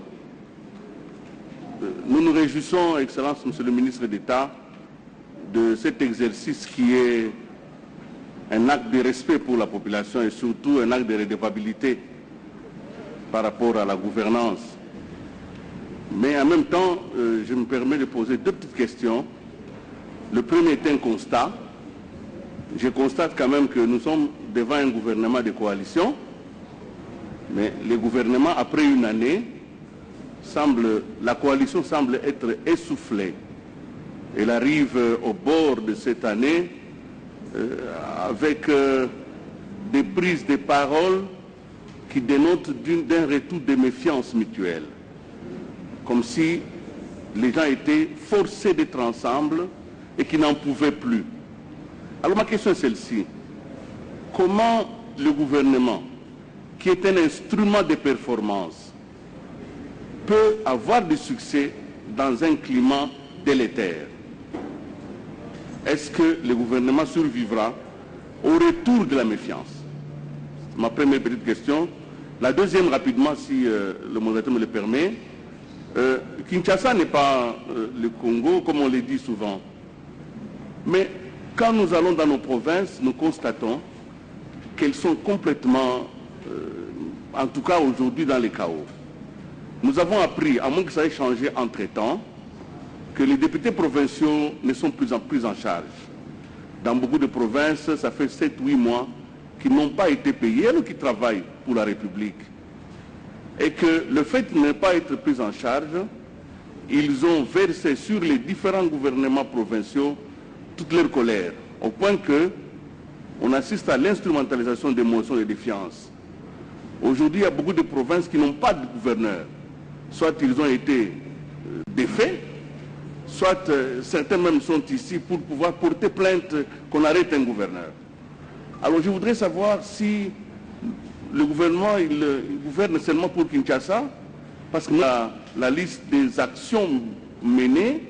Nous nous réjouissons, Excellence, Monsieur le ministre d'État, de cet exercice qui est un acte de respect pour la population et surtout un acte de redevabilité par rapport à la gouvernance. Mais en même temps, je me permets de poser 2 petites questions. Le premier est un constat. Je constate quand même que nous sommes devant un gouvernement de coalition, mais le gouvernement, après une année, la coalition semble être essoufflée. Elle arrive au bord de cette année avec des prises de parole qui dénotent d'un retour de méfiance mutuelle, comme si les gens étaient forcés d'être ensemble et qui n'en pouvaient plus. Alors ma question est celle-ci. Comment le gouvernement, qui est un instrument de performance, peut avoir du succès dans un climat délétère? Est-ce que le gouvernement survivra au retour de la méfiance? C'est ma première petite question. La deuxième, rapidement, si le modérateur me le permet. Kinshasa n'est pas le Congo, comme on le dit souvent. Mais quand nous allons dans nos provinces, nous constatons qu'elles sont complètement, en tout cas aujourd'hui, dans le chaos. Nous avons appris, à moins que ça ait changé entre-temps, que les députés provinciaux ne sont plus en charge. Dans beaucoup de provinces, ça fait 7-8 mois qu'ils n'ont pas été payés, alors qu'ils travaillent pour la République. Et que le fait de ne pas être pris en charge, ils ont versé sur les différents gouvernements provinciaux toute leur colère, au point que on assiste à l'instrumentalisation des motions de défiance. Aujourd'hui, il y a beaucoup de provinces qui n'ont pas de gouverneur. Soit ils ont été défaits, soit certains même sont ici pour pouvoir porter plainte qu'on arrête un gouverneur. Alors je voudrais savoir si le gouvernement il gouverne seulement pour Kinshasa, parce que la liste des actions menées,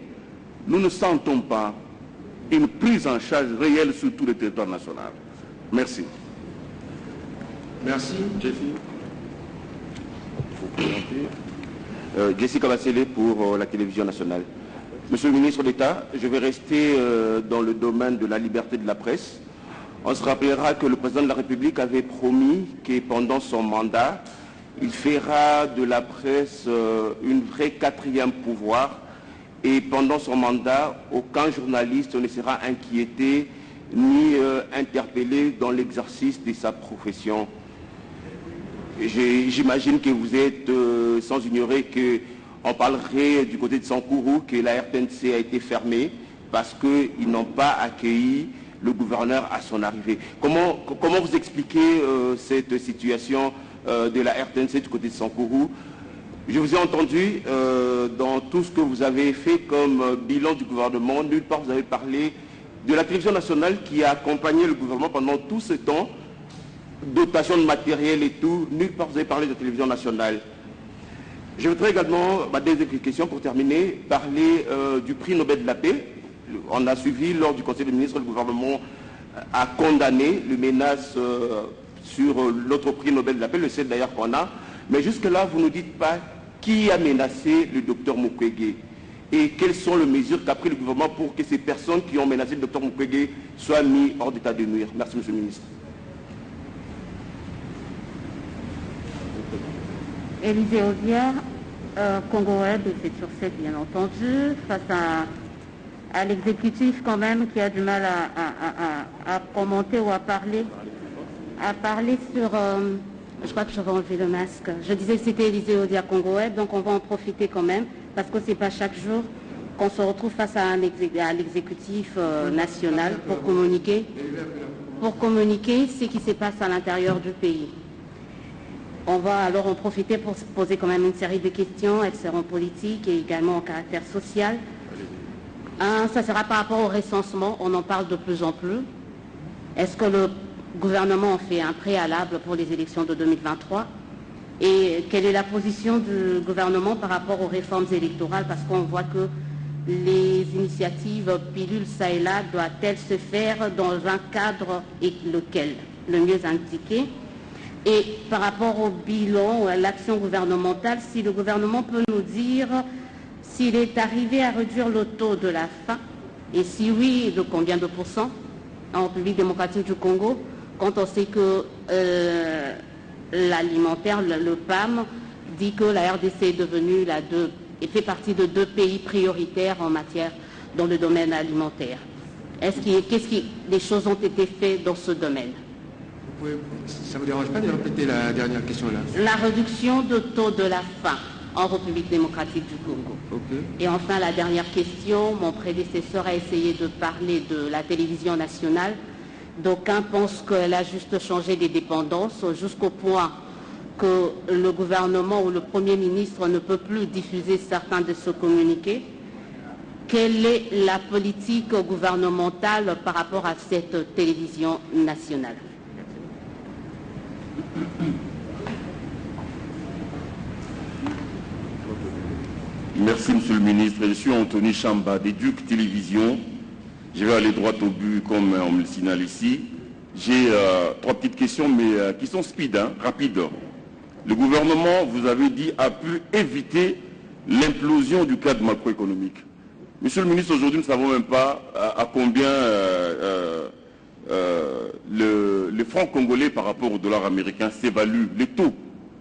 nous ne sentons pas une prise en charge réelle sur tout le territoire national. Merci.
Merci.
Jessie.
Jessie Kabasele pour la télévision nationale. Monsieur le ministre d'État, je vais rester dans le domaine de la liberté de la presse. On se rappellera que le président de la République avait promis que pendant son mandat, il fera de la presse une vraie 4e pouvoir. Et pendant son mandat, aucun journaliste ne sera inquiété ni interpellé dans l'exercice de sa profession. J'imagine que vous êtes sans ignorer qu'on parlerait du côté de Sankourou que la RTNC a été fermée parce qu'ils n'ont pas accueilli le gouverneur à son arrivée. Comment vous expliquez cette situation de la RTNC du côté de Sankourou? Je vous ai entendu dans tout ce que vous avez fait comme bilan du gouvernement. Nulle part vous avez parlé de la télévision nationale qui a accompagné le gouvernement pendant tout ce temps, dotation de matériel et tout. Nulle part vous avez parlé de la télévision nationale. Je voudrais également, ma deuxième question pour terminer, parler du prix Nobel de la paix. On a suivi lors du Conseil des ministres, le gouvernement a condamné les menaces sur l'autre prix Nobel de la paix, le seul d'ailleurs qu'on a. Mais jusque-là, vous ne nous dites pas qui a menacé le docteur Mukwege et quelles sont les mesures qu'a pris le gouvernement pour que ces personnes qui ont menacé le docteur Mukwege soient mises hors d'état de nuire. Merci, monsieur le ministre.
Élisée Audière, Congo Web et c'est sur 7 bien entendu, face à l'exécutif quand même qui a du mal à commenter ou à parler sur... je crois que je vais enlever le masque. Je disais que c'était Élisée Audière Congo Web, donc on va en profiter quand même, parce que c'est pas chaque jour qu'on se retrouve face à l'exécutif national pour communiquer ce qui se passe à l'intérieur du pays. On va alors en profiter pour se poser quand même une série de questions. Elles seront politiques et également en caractère social. Ça sera par rapport au recensement. On en parle de plus en plus. Est-ce que le gouvernement en fait un préalable pour les élections de 2023? Et quelle est la position du gouvernement par rapport aux réformes électorales? Parce qu'on voit que les initiatives pilules ça et là doivent-elles se faire dans un cadre et lequel? Le mieux indiqué. Et par rapport au bilan ou à l'action gouvernementale, si le gouvernement peut nous dire s'il est arrivé à réduire le taux de la faim, et si oui, de combien de pourcents en République démocratique du Congo, quand on sait que l'alimentaire, le PAM, dit que la RDC est devenue et fait partie de 2 pays prioritaires en matière dans le domaine alimentaire. Les choses ont été faites dans ce domaine?
Ça ne vous dérange pas de répéter la dernière question là?
La réduction de taux de la faim en République démocratique du Congo.
Okay.
Et enfin, la dernière question, mon prédécesseur a essayé de parler de la télévision nationale. D'aucuns pensent qu'elle a juste changé des dépendances jusqu'au point que le gouvernement ou le Premier ministre ne peut plus diffuser certains de ce communiqué. Quelle est la politique gouvernementale par rapport à cette télévision nationale?
Merci, monsieur le ministre. Je suis Anthony Chamba, des Ducs Télévision. Je vais aller droit au but, comme on me le signale ici. J'ai 3 petites questions, mais qui sont speed, rapides. Le gouvernement, vous avez dit, a pu éviter l'implosion du cadre macroéconomique. Monsieur le ministre, aujourd'hui, nous ne savons même pas à combien le franc congolais par rapport au dollar américain s'évalue. Les taux,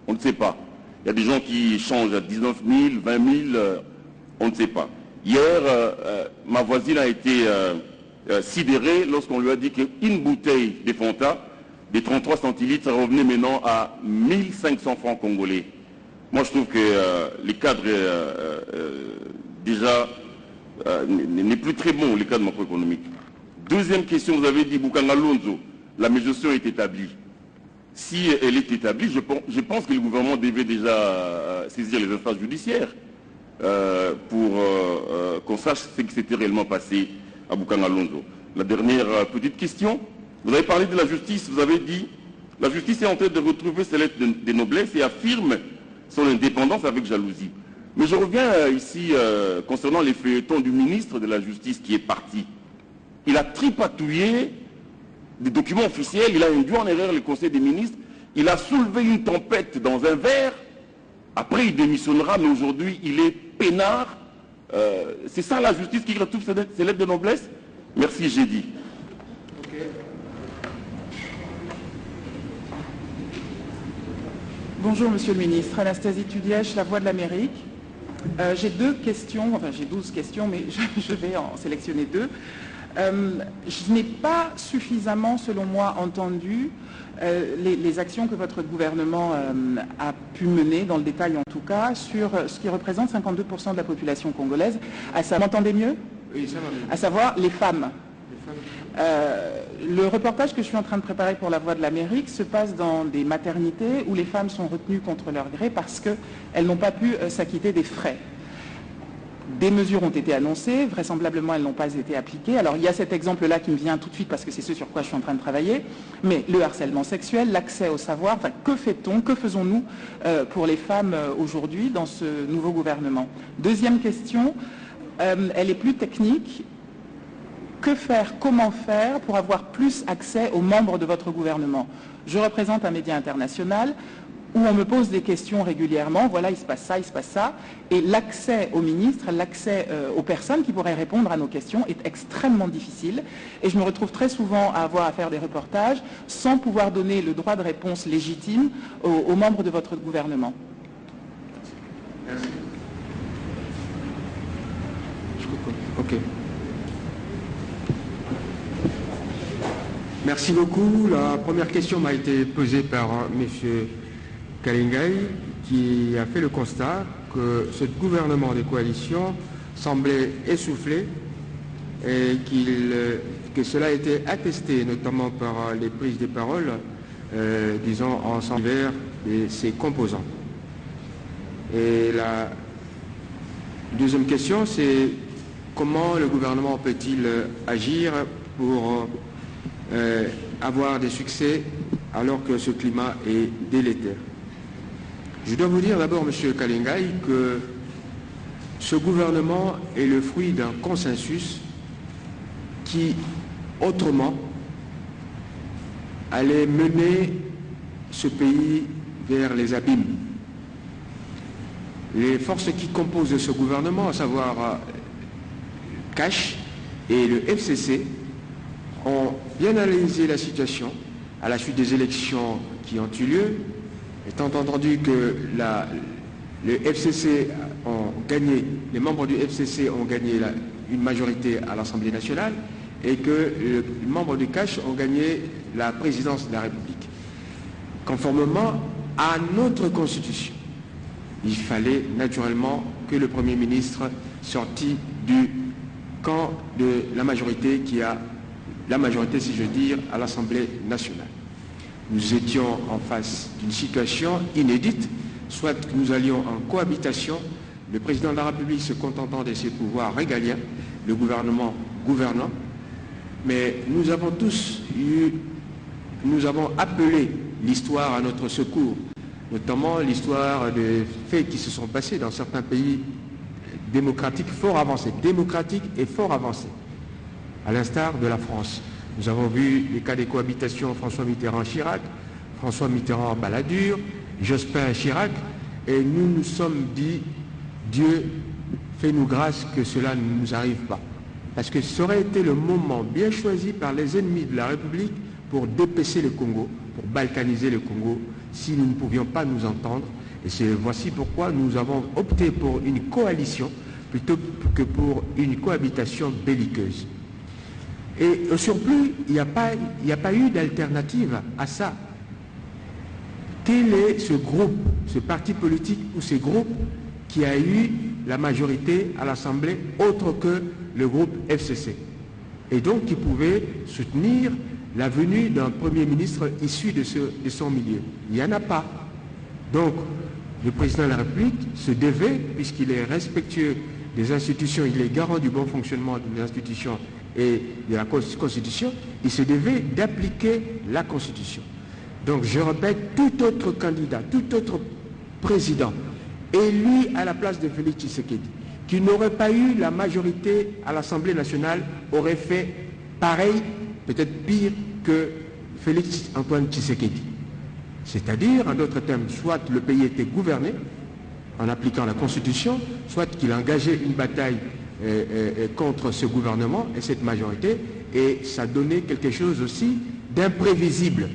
on ne sait pas. Il y a des gens qui changent à 19 000, 20 000, on ne sait pas. Hier, ma voisine a été sidérée lorsqu'on lui a dit qu'une bouteille de Fanta, des 33 centilitres, ça revenait maintenant à 1500 francs congolais. Moi, je trouve que les cadres, déjà, n'est plus très bon, les cadres macroéconomiques. Deuxième question, vous avez dit, Bukanga Lonzo, la médiation est établie. Si elle est établie, je pense que le gouvernement devait déjà saisir les instances judiciaires pour qu'on sache ce qui s'était réellement passé à Bukanga Lonzo. La dernière petite question, vous avez parlé de la justice, vous avez dit la justice est en train de retrouver ses lettres de noblesse et affirme son indépendance avec jalousie. Mais je reviens ici concernant les feuilletons du ministre de la Justice qui est parti. Il a tripatouillé des documents officiels, il a induit en erreur le Conseil des ministres, il a soulevé une tempête dans un verre, après il démissionnera, mais aujourd'hui il est peinard. C'est ça la justice qui retrouve ses lettres de noblesse? Merci, j'ai dit.
Okay.
Bonjour Monsieur le Ministre, Anastasie Tudièche, La Voix de l'Amérique. J'ai 2 questions, enfin j'ai 12 questions, mais je vais en sélectionner 2. Je n'ai pas suffisamment, selon moi, entendu les actions que votre gouvernement a pu mener, dans le détail en tout cas, sur ce qui représente 52% de la population congolaise. M'entendez mieux?
Oui, ça va mieux.
À savoir les femmes. Le reportage que je suis en train de préparer pour La Voix de l'Amérique se passe dans des maternités où les femmes sont retenues contre leur gré parce qu'elles n'ont pas pu s'acquitter des frais. Des mesures ont été annoncées, vraisemblablement elles n'ont pas été appliquées. Alors il y a cet exemple-là qui me vient tout de suite parce que c'est ce sur quoi je suis en train de travailler, mais le harcèlement sexuel, l'accès au savoir, enfin, que fait-on, que faisons-nous pour les femmes aujourd'hui dans ce nouveau gouvernement? Deuxième question, elle est plus technique. Que faire, comment faire pour avoir plus accès aux membres de votre gouvernement? Je représente un média international où on me pose des questions régulièrement, voilà, il se passe ça, et l'accès aux ministres, l'accès aux personnes qui pourraient répondre à nos questions est extrêmement difficile, et je me retrouve très souvent à avoir à faire des reportages sans pouvoir donner le droit de réponse légitime aux membres de votre gouvernement.
Merci. Ok. Merci beaucoup. La première question m'a été posée par M. Kalingai, qui a fait le constat que ce gouvernement de coalition semblait essoufflé et que cela a été attesté notamment par les prises de parole, disons, en sens divers de ses composants. Et la deuxième question, c'est comment le gouvernement peut-il agir pour avoir des succès alors que ce climat est délétère? Je dois vous dire d'abord, M. Kalingai, que ce gouvernement est le fruit d'un consensus qui, autrement, allait mener ce pays vers les abîmes. Les forces qui composent ce gouvernement, à savoir CACH et le FCC, ont bien analysé la situation à la suite des élections qui ont eu lieu, étant entendu que le FCC ont gagné, les membres du FCC ont gagné une majorité à l'Assemblée nationale et que les membres du CACH ont gagné la présidence de la République. Conformément à notre Constitution, il fallait naturellement que le Premier ministre sortît du camp de la majorité qui a la majorité, si je veux dire, à l'Assemblée nationale. Nous étions en face d'une situation inédite, soit que nous allions en cohabitation, le président de la République se contentant de ses pouvoirs régaliens, le gouvernement gouvernant, mais nous avons tous appelé l'histoire à notre secours, notamment l'histoire des faits qui se sont passés dans certains pays démocratiques et fort avancés, à l'instar de la France. Nous avons vu les cas des cohabitations François Mitterrand-Chirac, François Mitterrand-Balladur, Jospin-Chirac, et nous nous sommes dit, Dieu, fais-nous grâce que cela ne nous arrive pas. Parce que ça aurait été le moment bien choisi par les ennemis de la République pour dépecer le Congo, pour balkaniser le Congo, si nous ne pouvions pas nous entendre. Et voici pourquoi nous avons opté pour une coalition plutôt que pour une cohabitation belliqueuse. Et au surplus, il n'y a pas eu d'alternative à ça. Quel est ce groupe, ce parti politique ou ces groupes qui a eu la majorité à l'Assemblée autre que le groupe FCC? Et donc qui pouvait soutenir la venue d'un Premier ministre issu de son milieu. Il n'y en a pas. Donc, le président de la République se devait, puisqu'il est respectueux des institutions, il est garant du bon fonctionnement des institutions et de la Constitution, il se devait d'appliquer la Constitution. Donc je répète, tout autre candidat, tout autre président élu à la place de Félix Tshisekedi, qui n'aurait pas eu la majorité à l'Assemblée nationale, aurait fait pareil, peut-être pire que Félix Antoine Tshisekedi. C'est-à-dire, en d'autres termes, soit le pays était gouverné en appliquant la Constitution, soit qu'il engageait une bataille contre ce gouvernement et cette majorité, et ça donnait quelque chose aussi d'imprévisible.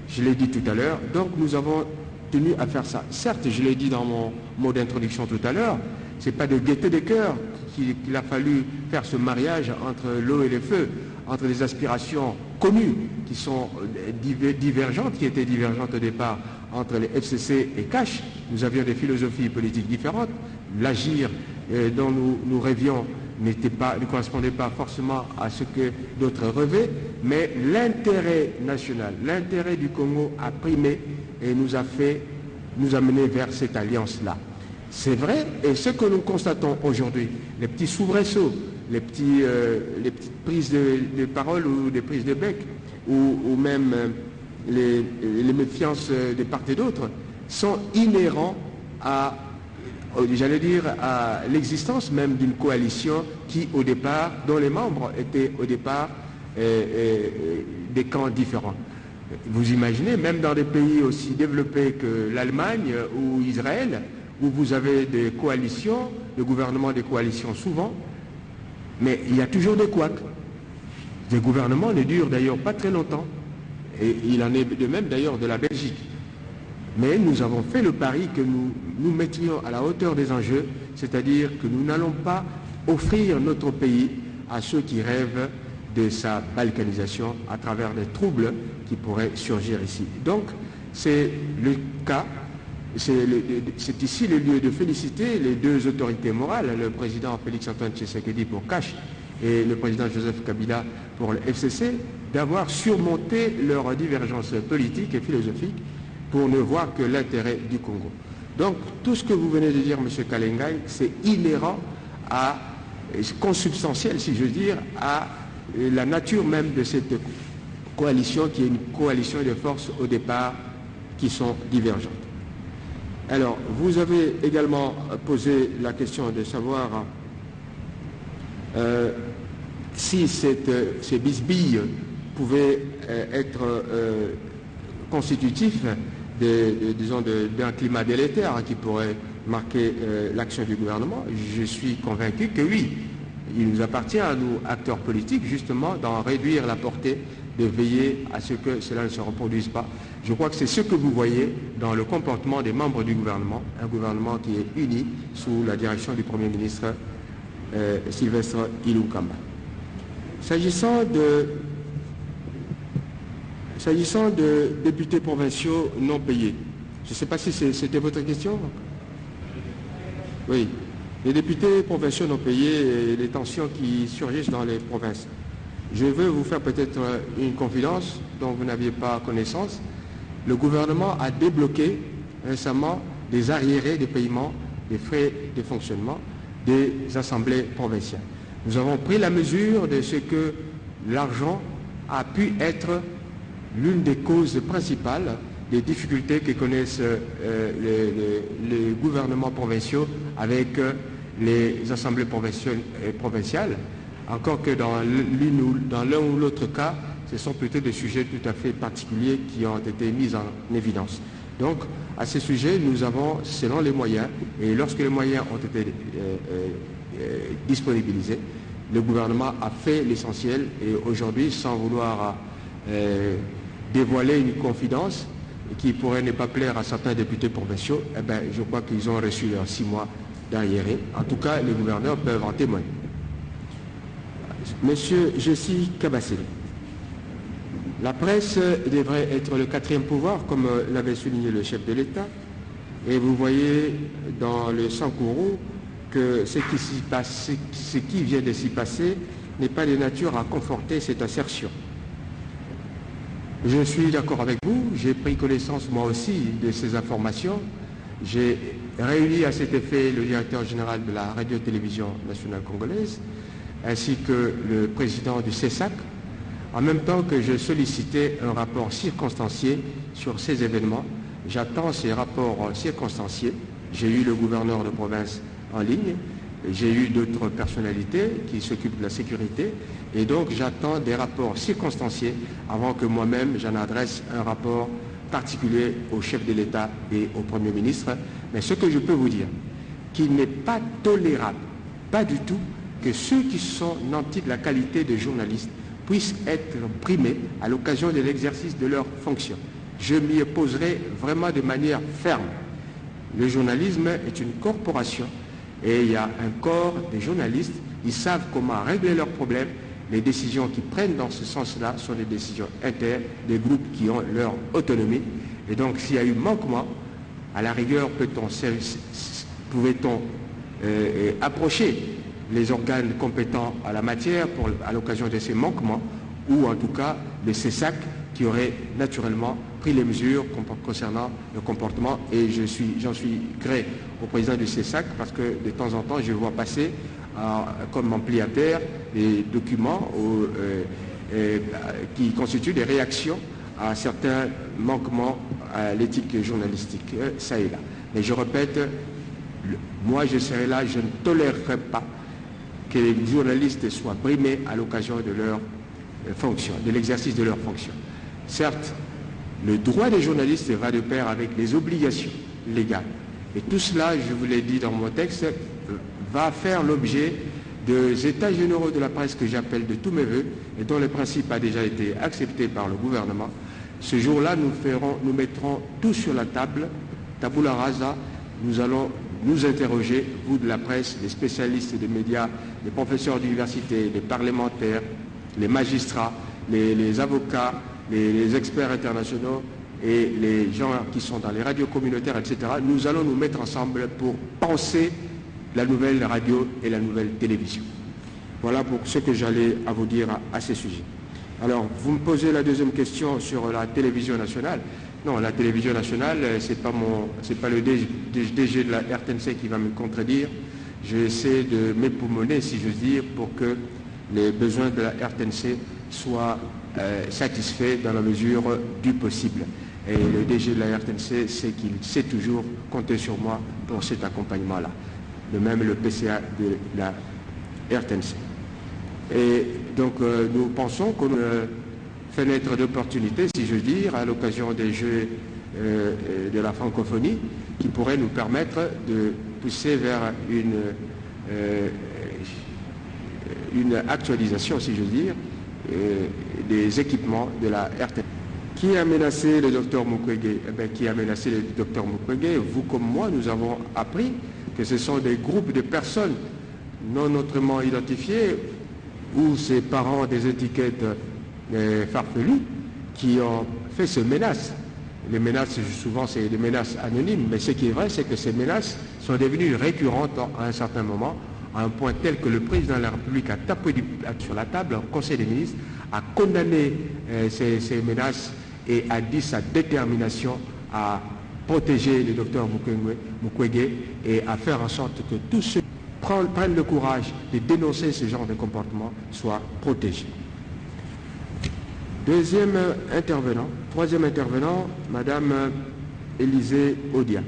Je l'ai dit tout à l'heure, donc nous avons tenu à faire ça. Certes, je l'ai dit dans mon mot d'introduction tout à l'heure, ce n'est pas de gaieté de cœur qu'il a fallu faire ce mariage entre l'eau et le feu, entre les aspirations connues qui sont divergentes, qui étaient divergentes au départ entre les FCC et CACH. Nous avions des philosophies politiques différentes. L'agir dont nous rêvions ne correspondait pas forcément à ce que d'autres rêvaient, mais l'intérêt national, l'intérêt du Congo a primé et nous a mené vers cette alliance-là. C'est vrai, et ce que nous constatons aujourd'hui, les petits soubresauts, les petites prises de parole ou des prises de bec, ou même les méfiances de part et d'autre, sont inhérents à, j'allais dire, à l'existence même d'une coalition qui, au départ, dont les membres étaient au départ des camps différents. Vous imaginez, même dans des pays aussi développés que l'Allemagne ou Israël, où vous avez des coalitions, le gouvernement des coalitions souvent, mais il y a toujours des couacs. Des gouvernements ne durent d'ailleurs pas très longtemps. Et il en est de même d'ailleurs de la Belgique. Mais nous avons fait le pari que nous nous mettrions à la hauteur des enjeux, c'est-à-dire que nous n'allons pas offrir notre pays à ceux qui rêvent de sa balkanisation à travers des troubles qui pourraient surgir ici. Donc, c'est le cas, c'est ici le lieu de féliciter les deux autorités morales, le président Félix-Antoine Tshisekedi pour CACH et le président Joseph Kabila pour le FCC, d'avoir surmonté leurs divergences politiques et philosophiques pour ne voir que l'intérêt du Congo. Donc, tout ce que vous venez de dire, M. Kalengai, c'est inhérent à, consubstantiel, si je veux dire, à la nature même de cette coalition, qui est une coalition de forces au départ qui sont divergentes. Alors, vous avez également posé la question de savoir si ces bisbilles pouvaient être constitutifs d'un climat délétère qui pourrait marquer l'action du gouvernement. Je suis convaincu que oui. Il nous appartient à nous, acteurs politiques, justement, d'en réduire la portée, de veiller à ce que cela ne se reproduise pas. Je crois que c'est ce que vous voyez dans le comportement des membres du gouvernement, un gouvernement qui est uni sous la direction du Premier ministre Sylvestre Ilunga. S'agissant de députés provinciaux non payés, je ne sais pas si c'était votre question. Oui. Les députés provinciaux non payés et les tensions qui surgissent dans les provinces. Je veux vous faire peut-être une confidence dont vous n'aviez pas connaissance. Le gouvernement a débloqué récemment des arriérés de paiement des frais de fonctionnement des assemblées provinciales. Nous avons pris la mesure de ce que l'argent a pu être l'une des causes principales des difficultés que connaissent les gouvernements provinciaux avec les assemblées provinciales, encore que dans l'un ou l'autre cas, ce sont plutôt des sujets tout à fait particuliers qui ont été mis en évidence. Donc, à ces sujets, nous avons, selon les moyens, et lorsque les moyens ont été disponibilisés, le gouvernement a fait l'essentiel, et aujourd'hui, sans vouloir dévoiler une confidence qui pourrait ne pas plaire à certains députés provinciaux, eh bien, je crois qu'ils ont reçu leurs 6 mois d'arriérés. En tout cas, les gouverneurs peuvent en témoigner. Monsieur Jessie Kabassé, la presse devrait être le 4e pouvoir, comme l'avait souligné le chef de l'État, et vous voyez dans le Sankourou que ce qui vient de s'y passer n'est pas de nature à conforter cette assertion. Je suis d'accord avec vous, j'ai pris connaissance moi aussi de ces informations. J'ai réuni à cet effet le directeur général de la radio-télévision nationale congolaise, ainsi que le président du CESAC, en même temps que je sollicitais un rapport circonstancié sur ces événements. J'attends ces rapports circonstanciés. J'ai eu le gouverneur de province en ligne, j'ai eu d'autres personnalités qui s'occupent de la sécurité, et donc j'attends des rapports circonstanciés avant que moi-même j'en adresse un rapport particulier au chef de l'État et au Premier ministre. Mais ce que je peux vous dire, qu'il n'est pas tolérable, pas du tout, que ceux qui sont nantis de la qualité de journalistes puissent être primés à l'occasion de l'exercice de leurs fonctions. Je m'y opposerai vraiment de manière ferme. Le journalisme est une corporation et il y a un corps des journalistes, ils savent comment régler leurs problèmes. Les décisions qu'ils prennent dans ce sens-là sont des décisions internes, des groupes qui ont leur autonomie. Et donc s'il y a eu manquement, à la rigueur, pouvait-on approcher les organes compétents à la matière à l'occasion de ces manquements, ou en tout cas le CESAC qui aurait naturellement pris les mesures concernant le comportement. Et j'en suis gré au président du CESAC parce que de temps en temps, je vois passer comme ampliataire des documents qui constituent des réactions à certains manquements à l'éthique journalistique, ça et là. Mais je répète, moi je serai là, je ne tolérerai pas que les journalistes soient brimés à l'occasion de leur fonction, de l'exercice de leur fonction. Certes, le droit des journalistes va de pair avec les obligations légales. Et tout cela, je vous l'ai dit dans mon texte, va faire l'objet des états généraux de la presse que j'appelle de tous mes voeux et dont le principe a déjà été accepté par le gouvernement. Ce jour-là, nous mettrons tout sur la table, tabula rasa, nous allons nous interroger, vous de la presse, les spécialistes des médias, les professeurs d'université, les parlementaires, les magistrats, les avocats, les experts internationaux et les gens qui sont dans les radios communautaires, etc. Nous allons nous mettre ensemble pour penser la nouvelle radio et la nouvelle télévision. Voilà pour ce que j'allais à vous dire à ces sujets. Alors, vous me posez la deuxième question sur la télévision nationale. Non, la télévision nationale, c'est pas le DG de la RTNC qui va me contredire. J'essaie de m'époumoner, si j'ose dire, pour que les besoins de la RTNC soient satisfaits dans la mesure du possible. Et le DG de la RTNC, c'est qu'il sait toujours compter sur moi pour cet accompagnement-là. De même le PCA de la RTNC. Et donc nous pensons qu'on fenêtre d'opportunité, si je veux dire, à l'occasion des Jeux de la francophonie, qui pourrait nous permettre de pousser vers une actualisation, si je veux dire, des équipements de la RTNC. Qui a menacé le docteur Mukwege? Eh bien, qui a menacé le docteur Mukwege? Vous comme moi, nous avons appris que ce sont des groupes de personnes non autrement identifiées ou ses parents des étiquettes farfelues qui ont fait ces menaces. Les menaces, souvent, c'est des menaces anonymes, mais ce qui est vrai, c'est que ces menaces sont devenues récurrentes à un certain moment, à un point tel que le président de la République a tapé sur la table au Conseil des ministres, a condamné ces menaces et a dit sa détermination à protéger le docteur Mukwege et à faire en sorte que tous ceux qui prennent le courage de dénoncer ce genre de comportement soient protégés. Troisième intervenant, Madame Élisée Odia.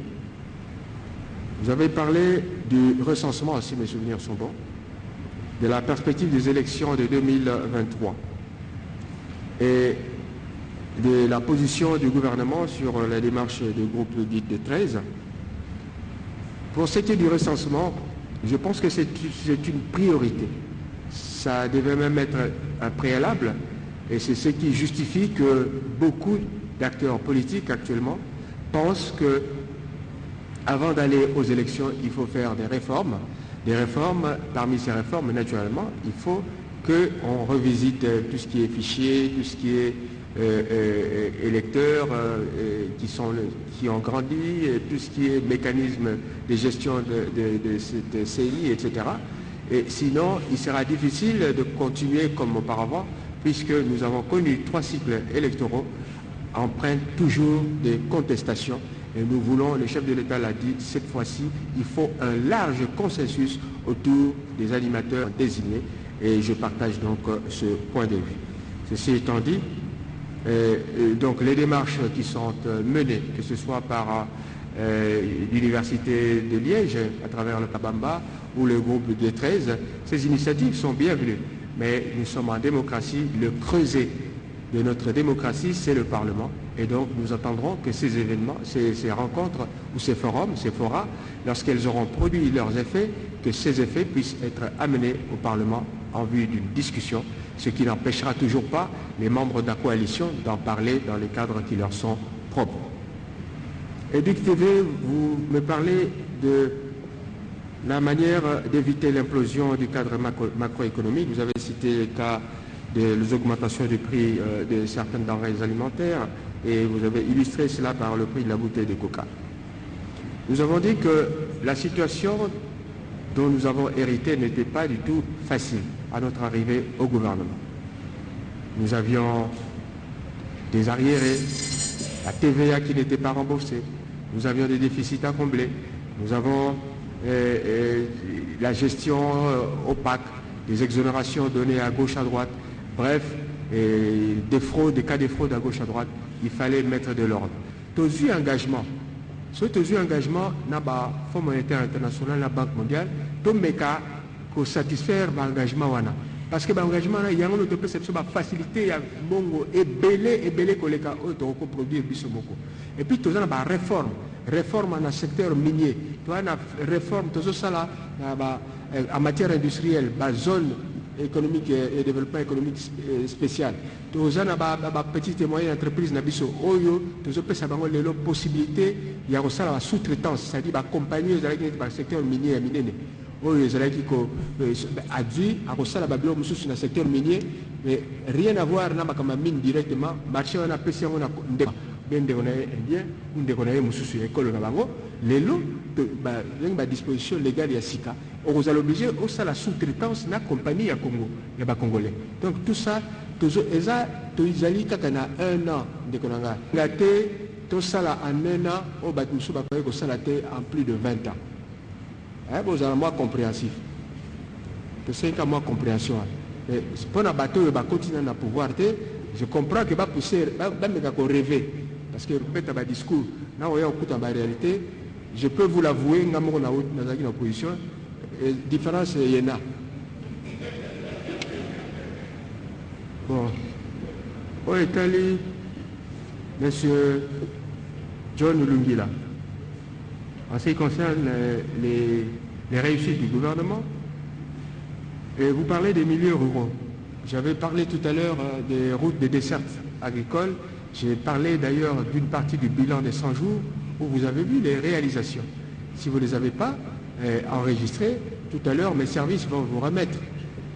Vous avez parlé du recensement, si mes souvenirs sont bons, de la perspective des élections de 2023 et de la position du gouvernement sur la démarche du groupe dit de 13. Pour ce qui est du recensement, je pense que c'est une priorité. Ça devait même être un préalable et c'est ce qui justifie que beaucoup d'acteurs politiques actuellement pensent que avant d'aller aux élections, il faut faire des réformes. Des réformes, parmi ces réformes, naturellement, il faut qu'on revisite tout ce qui est fichier, tout ce qui est électeurs qui ont grandi, et tout ce qui est mécanisme de gestion de cette CI, etc. Et sinon, il sera difficile de continuer comme auparavant, puisque nous avons connu 3 cycles électoraux empreints toujours des contestations. Et nous voulons, le chef de l'État l'a dit, cette fois-ci, il faut un large consensus autour des animateurs désignés. Et je partage donc ce point de vue. Ceci étant dit, donc les démarches qui sont menées, que ce soit par l'Université de Liège, à travers le Kabamba, ou le groupe de 13, ces initiatives sont bienvenues. Mais nous sommes en démocratie, le creuset de notre démocratie, c'est le Parlement. Et donc nous attendrons que ces événements, ces rencontres ou ces forums, ces forats, lorsqu'elles auront produit leurs effets, que ces effets puissent être amenés au Parlement en vue d'une discussion, ce qui n'empêchera toujours pas les membres de la coalition d'en parler dans les cadres qui leur sont propres. Éduc TV, vous me parlez de la manière d'éviter l'implosion du cadre macroéconomique. Vous avez cité le cas des augmentations du prix de certaines denrées alimentaires et vous avez illustré cela par le prix de la bouteille de coca. Nous avons dit que la situation dont nous avons hérité n'était pas du tout facile à notre arrivée au gouvernement. Nous avions des arriérés, la TVA qui n'était pas remboursée, nous avions des déficits à combler, nous avons la gestion opaque, des exonérations données à gauche, à droite, bref, des fraudes, des cas de fraude à gauche, à droite, il fallait mettre de l'ordre. Tous eu engagement. Ce engagement, dans le Fonds monétaire international, la Banque mondiale, tout le monde satisfaire l'engagement. Parce que l'engagement, il y a une facilité, il y a et belé que les cas produire. Et puis, tout ça, la réforme dans le secteur minier, réforme, tout ça, en matière industrielle, la zone économique et développement économique spécial. Tout ça, la petite et moyenne entreprise, tout ça, la possibilité, il y a la sous-traitance, c'est-à-dire accompagner le secteur minier. Les adultes dans le secteur minier, mais rien à voir avec la mine directement. Marché on a apprécié on a indien, les disposition légale et SICA. On vous a obligé aussi la sous-traitance na compagnie à Congo, les Congolais. Donc tout ça, ils ont un an de Konanga. Tout ça en un an, au Batmusu en plus de 20 ans. Vous avez moi compréhensif. C'est un mois compréhension. Pour un bateau, il va continuer à pouvoir. Je comprends que va pousser, même qu'on rêver. Parce que répète un discours, là on écoute en réalité, je peux vous l'avouer, dans une opposition, différence il y en a. Bon. Au Italie, monsieur John Lungila. En ce qui concerne les réussites du gouvernement, et vous parlez des milieux ruraux. J'avais parlé tout à l'heure des routes des dessertes agricoles. J'ai parlé d'ailleurs d'une partie du bilan des 100 jours où vous avez vu les réalisations. Si vous ne les avez pas enregistrées, tout à l'heure mes services vont vous remettre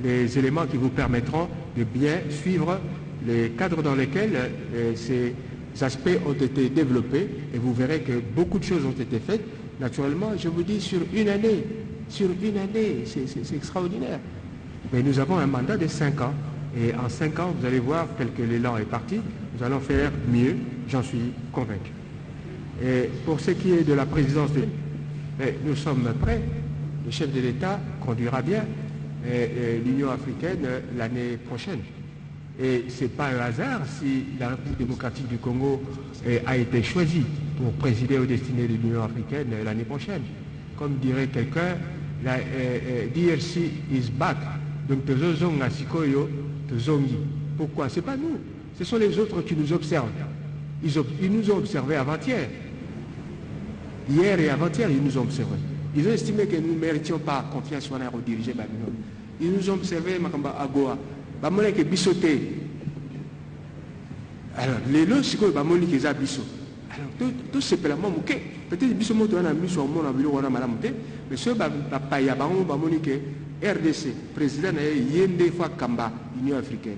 les éléments qui vous permettront de bien suivre les cadres dans lesquels ces aspects ont été développés et vous verrez que beaucoup de choses ont été faites. Naturellement, je vous dis sur une année, c'est extraordinaire. Mais nous avons un mandat de 5 ans. Et en 5 ans, vous allez voir tel que l'élan est parti, nous allons faire mieux, j'en suis convaincu. Et pour ce qui est de la présidence, nous sommes prêts. Le chef de l'État conduira bien l'Union africaine l'année prochaine. Et ce n'est pas un hasard si la République démocratique du Congo a été choisie pour présider aux destinées de l'Union africaine l'année prochaine. Comme dirait quelqu'un, la DRC is back. Donc, pourquoi? Ce n'est pas nous. Ce sont les autres qui nous observent. Ils nous ont observés avant-hier. Hier et avant-hier, ils nous ont observés. Ils ont estimé que nous ne méritions pas confiance à rediriger Babylone. Ils nous ont observés à Goa. Bamole ke bisoté. Alors, les lots, c'est quoi Bamole qui est biso. Alors, tout simplement, peut-être biso moto on a mis sur mon avion on a malamuté, mais ce paya Bamole que RDC, président na yende fois Kamba, Union africaine.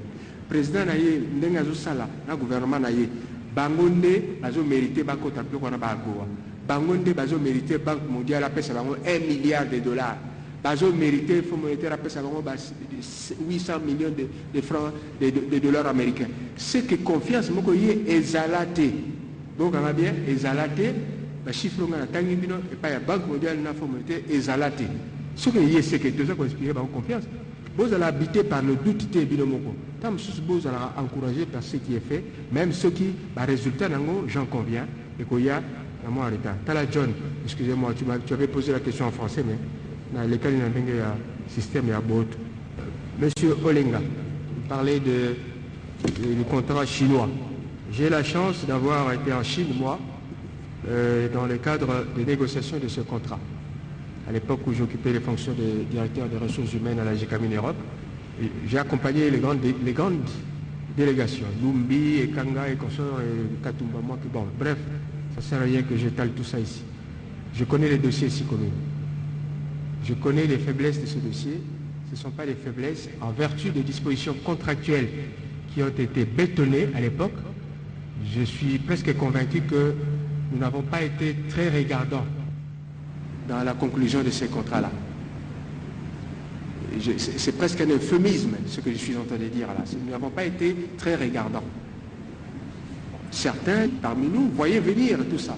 Président na ye ndenga sala na gouvernement na ye. Bangonde bazo mérité bako taplo kona ba Goa. Bangonde bazo mérité Banque mondiale a pesa bango 1 milliard de dollars. Bazo mérité Fonds monétaire a pesa bango 800 millions de francs de dollars américains. C'est que confiance moko ye ezalate. Donc on a bien ezalate, ba chiffre nga na tangi bino et pas ya Banque mondiale na Fonds monétaire ezalate. Ce que ye c'est que tout ça qu'on inspire ba confiance. Vous allez habiter par le doute de Binomoko. Tant que vous allez encourager par ce qui est fait, même ceux qui, par résultat, j'en conviens, et qu'il y a un mois en retard. Tala John, excusez-moi, tu avais posé la question en français, mais dans les cas, il y a un système, il y a d'autres. Monsieur Olenga, vous parlez du contrat chinois. J'ai la chance d'avoir été en Chine, moi, dans le cadre des négociations de ce contrat. À l'époque où j'occupais les fonctions de directeur des ressources humaines à la GCAMIN Europe, j'ai accompagné les grandes délégations, Lumbi et Kanga et Consort et Katumba, moi, bon, bref, ça ne sert à rien que j'étale tout ça ici. Je connais les dossiers ici communs. Je connais les faiblesses de ce dossier. Ce ne sont pas des faiblesses en vertu des dispositions contractuelles qui ont été bétonnées à l'époque. Je suis presque convaincu que nous n'avons pas été très regardants dans la conclusion de ces contrats-là. C'est presque un euphémisme ce que je suis en train de dire là. Nous n'avons pas été très regardants. certains parmi nous voyaient venir tout ça.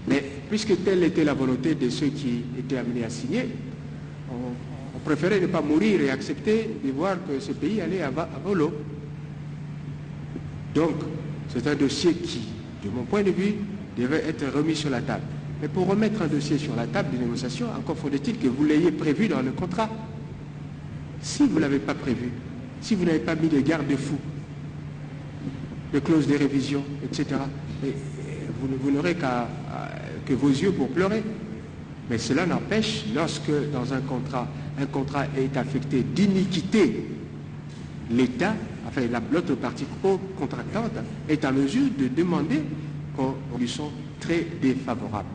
Mais puisque telle était la volonté de ceux qui étaient amenés à signer, on préférait ne pas mourir et accepter de voir que ce pays allait à volo. Donc, c'est un dossier qui, de mon point de vue, devait être remis sur la table. Mais pour remettre un dossier sur la table de négociation, encore faudrait-il que vous l'ayez prévu dans le contrat. Si vous ne l'avez pas prévu, si vous n'avez pas mis de garde-fous, de clauses de révision, etc., vous n'aurez que vos yeux pour pleurer. Mais cela n'empêche, lorsque dans un contrat est affecté d'iniquité, l'État, enfin l'autre partie co-contractante, est en mesure de demander qu'on lui soit très défavorable.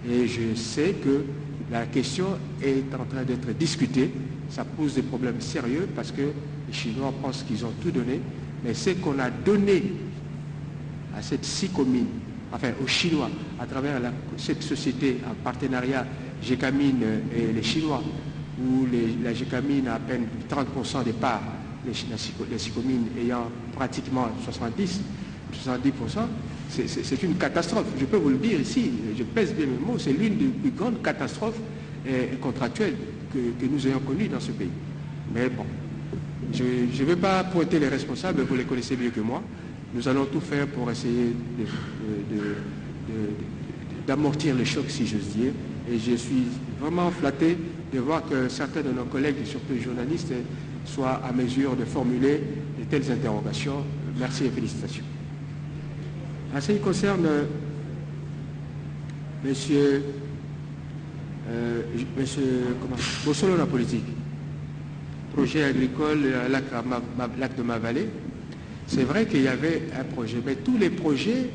Et je sais que la question est en train d'être discutée. Ça pose des problèmes sérieux parce que les Chinois pensent qu'ils ont tout donné, mais ce qu'on a donné à cette SICOMIN, enfin aux Chinois, à travers cette société en partenariat GECAMIN et les Chinois, où la GECAMIN a à peine 30% des parts, les SICOMIN ayant pratiquement 70%, c'est une catastrophe. Je peux vous le dire ici, je pèse bien mes mots, c'est l'une des plus grandes catastrophes contractuelles que nous ayons connues dans ce pays. Mais bon, je ne vais pas pointer les responsables, vous les connaissez mieux que moi. Nous allons tout faire pour essayer d'amortir le choc, si j'ose dire. Et je suis vraiment flatté de voir que certains de nos collègues, surtout les journalistes, soient à mesure de formuler de telles interrogations. Merci et félicitations. En ce qui concerne monsieur Bossolo, la politique, projet agricole, lac de ma vallée, c'est vrai qu'il y avait un projet, mais tous les projets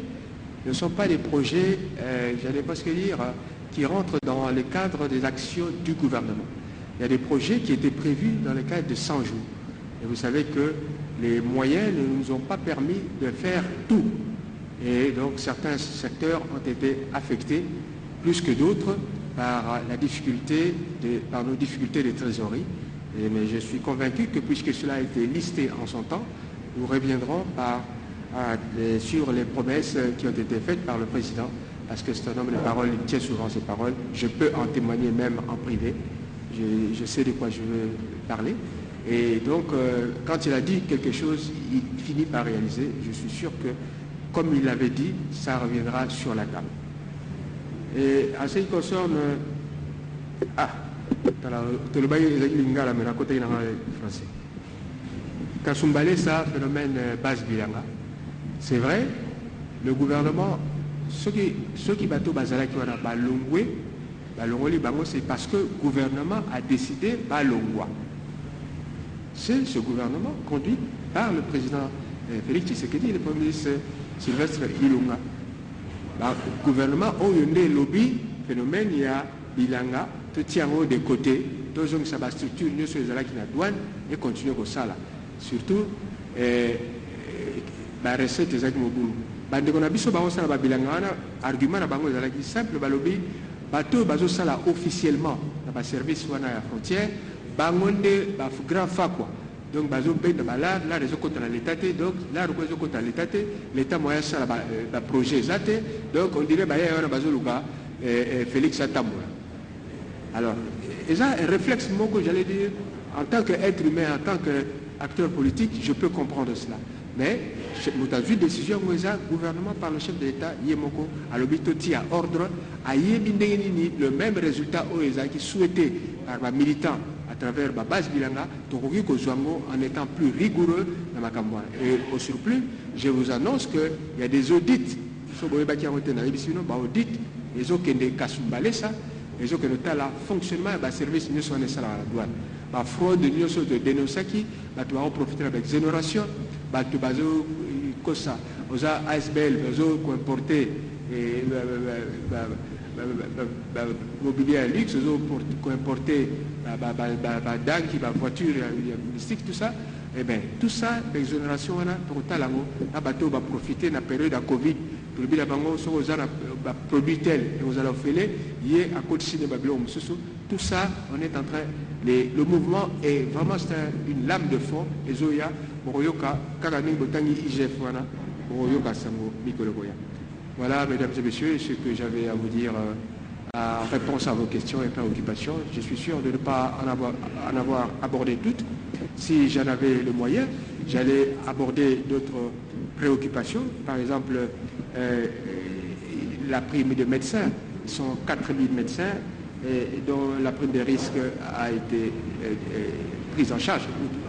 ne sont pas des projets, j'allais presque dire, qui rentrent dans le cadre des actions du gouvernement. Il y a des projets qui étaient prévus dans le cadre de 100 jours. Et vous savez que les moyens ne nous ont pas permis de faire tout. Et donc certains secteurs ont été affectés plus que d'autres par par nos difficultés de trésorerie. Mais je suis convaincu que puisque cela a été listé en son temps, nous reviendrons sur les promesses qui ont été faites par le président, parce que c'est un homme de parole, il tient souvent ses paroles. Je peux en témoigner même en privé. Je sais de quoi je veux parler. Et donc, quand il a dit quelque chose, il finit par réaliser. Je suis sûr que, comme il l'avait dit, ça reviendra sur la table. Et en ce qui concerne... français. Kasumbalé, ça, phénomène base bilanga. C'est vrai, le gouvernement, ceux qui bateau bazala qui ont balongwe, balongoli bango, c'est parce que le gouvernement a décidé balongwa. C'est ce gouvernement conduit par le président Félix Tshisekedi et le premier ministre Sylvestre Ilunga. Le gouvernement a eu un lobby, phénomène, il y a bilanga, tout tient de côté, deux hommes qui structure, nous sommes les qui la douane et continuer comme ça là. Surtout, la recette des agriculteurs. Quand on a vu que bilanga, argument est simple, le lobby, bateau bazo sala officiellement dans le service à la frontière, bangonde grand fa quoi. Donc bazo paye de là réseau contre l'état, donc là réseau contre l'état moyen ça la projet zate, donc on dirait bah il y a un bazo luga Félix Atamboula. Alors, et ça un réflexe moi que j'allais dire en tant qu'être humain, en tant qu'acteur politique, je peux comprendre cela. Mais, nous avons vu décision le gouvernement par le chef de l'État, Yemoko, à l'obitoti à ordre, à Yemindeni, le même résultat qui souhaitait par les militants à travers la base Bilanga, en étant plus rigoureux dans ma campagne. Et au surplus, je vous annonce qu'il y a des audits, les autres qui ont Kasumbalé ça, les autres qui ont le fonctionnement et le service de la douane. La fraude de dénoncaki, tu vas en profiter avec exonération, tu vas aux ASBL, qui ont importé mobilier à luxe, qui ont importé dingue, voiture, mystique, tout ça. Eh bien, tout ça, l'exonération, pour Talango, va profiter de la période de Covid. Produit tel, et vous allez faire, il y a à côté de Babylone, tout ça, on est en train, le mouvement est vraiment une lame de fond, et Zoya, Moroyoka, Kagani, Botangi, IGF, Voilà, mesdames et messieurs, ce que j'avais à vous dire en réponse à vos questions et préoccupations. Je suis sûr de ne pas en avoir abordé toutes. Si j'en avais le moyen, j'allais aborder d'autres préoccupations. Par exemple, la prime de médecins. Ils sont 4000 médecins dont la prime de risque a été prise en charge,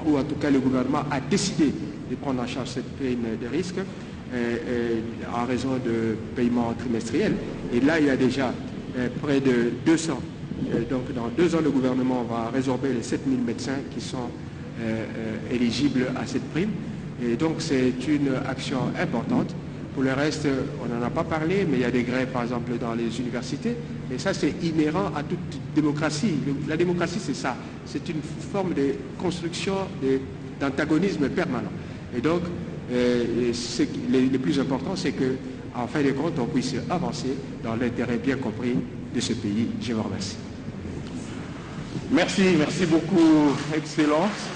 ou en tout cas le gouvernement a décidé de prendre en charge cette prime de risque en raison de paiements trimestriels. Et là, il y a déjà près de 200. Donc dans 2 ans, le gouvernement va résorber les 7000 médecins qui sont éligibles à cette prime. Et donc c'est une action importante. Pour le reste, on n'en a pas parlé, mais il y a des grèves, par exemple, dans les universités. Et ça, c'est inhérent à toute démocratie. La démocratie, c'est ça. C'est une forme de construction d'antagonisme permanent. Et donc, le plus important, c'est qu'en fin de compte, on puisse avancer dans l'intérêt bien compris de ce pays. Je vous remercie.
Merci beaucoup, Excellence.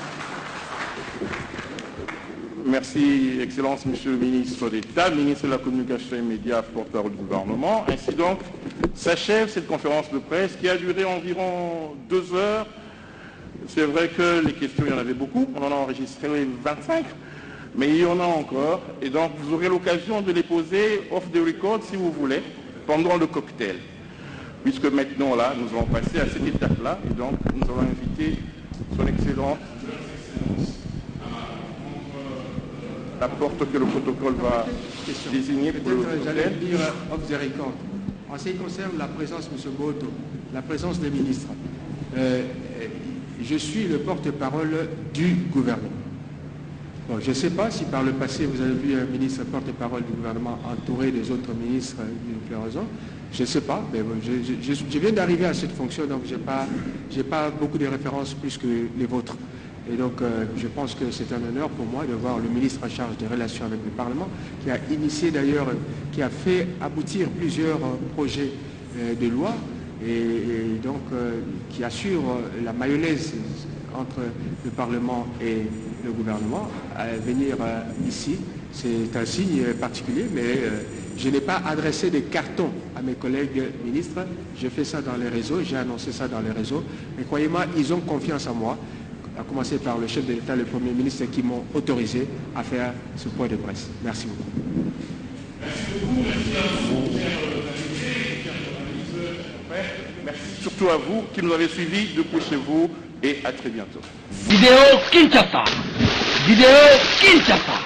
Merci, Excellence, Monsieur le ministre d'État, ministre de la Communication et Médias, porte-parole du gouvernement. Ainsi donc, s'achève cette conférence de presse qui a duré environ 2 heures. C'est vrai que les questions, il y en avait beaucoup. On en a enregistré 25, mais il y en a encore. Et donc, vous aurez l'occasion de les poser off the record, si vous voulez, pendant le cocktail. Puisque maintenant, là, nous allons passer à cette étape-là. Et donc, nous allons inviter son Excellence la porte que le protocole va désigner pour le
Peut-être j'allais
cocktail.
dire off the record. En ce qui concerne la présence, M. Boto, la présence des ministres, je suis le porte-parole du gouvernement. Bon, je ne sais pas si par le passé vous avez vu un ministre porte-parole du gouvernement entouré des autres ministres d'une raison. Je ne sais pas, mais bon, je viens d'arriver à cette fonction, donc je n'ai pas beaucoup de références plus que les vôtres. Et donc, je pense que c'est un honneur pour moi de voir le ministre en charge des relations avec le Parlement, qui a initié d'ailleurs, qui a fait aboutir plusieurs projets de loi, et donc qui assure la mayonnaise entre le Parlement et le gouvernement. À venir ici, c'est un signe particulier, mais je n'ai pas adressé des cartons à mes collègues ministres. Je fais ça dans les réseaux, j'ai annoncé ça dans les réseaux. Mais croyez-moi, ils ont confiance en moi, à commencer par le chef de l'État, le Premier ministre, qui m'ont autorisé à faire ce point de presse. Merci beaucoup.
Merci surtout à vous qui nous avez suivis depuis chez vous et à très bientôt.
Vidéo Kinshasa. Vidéo Kinshasa.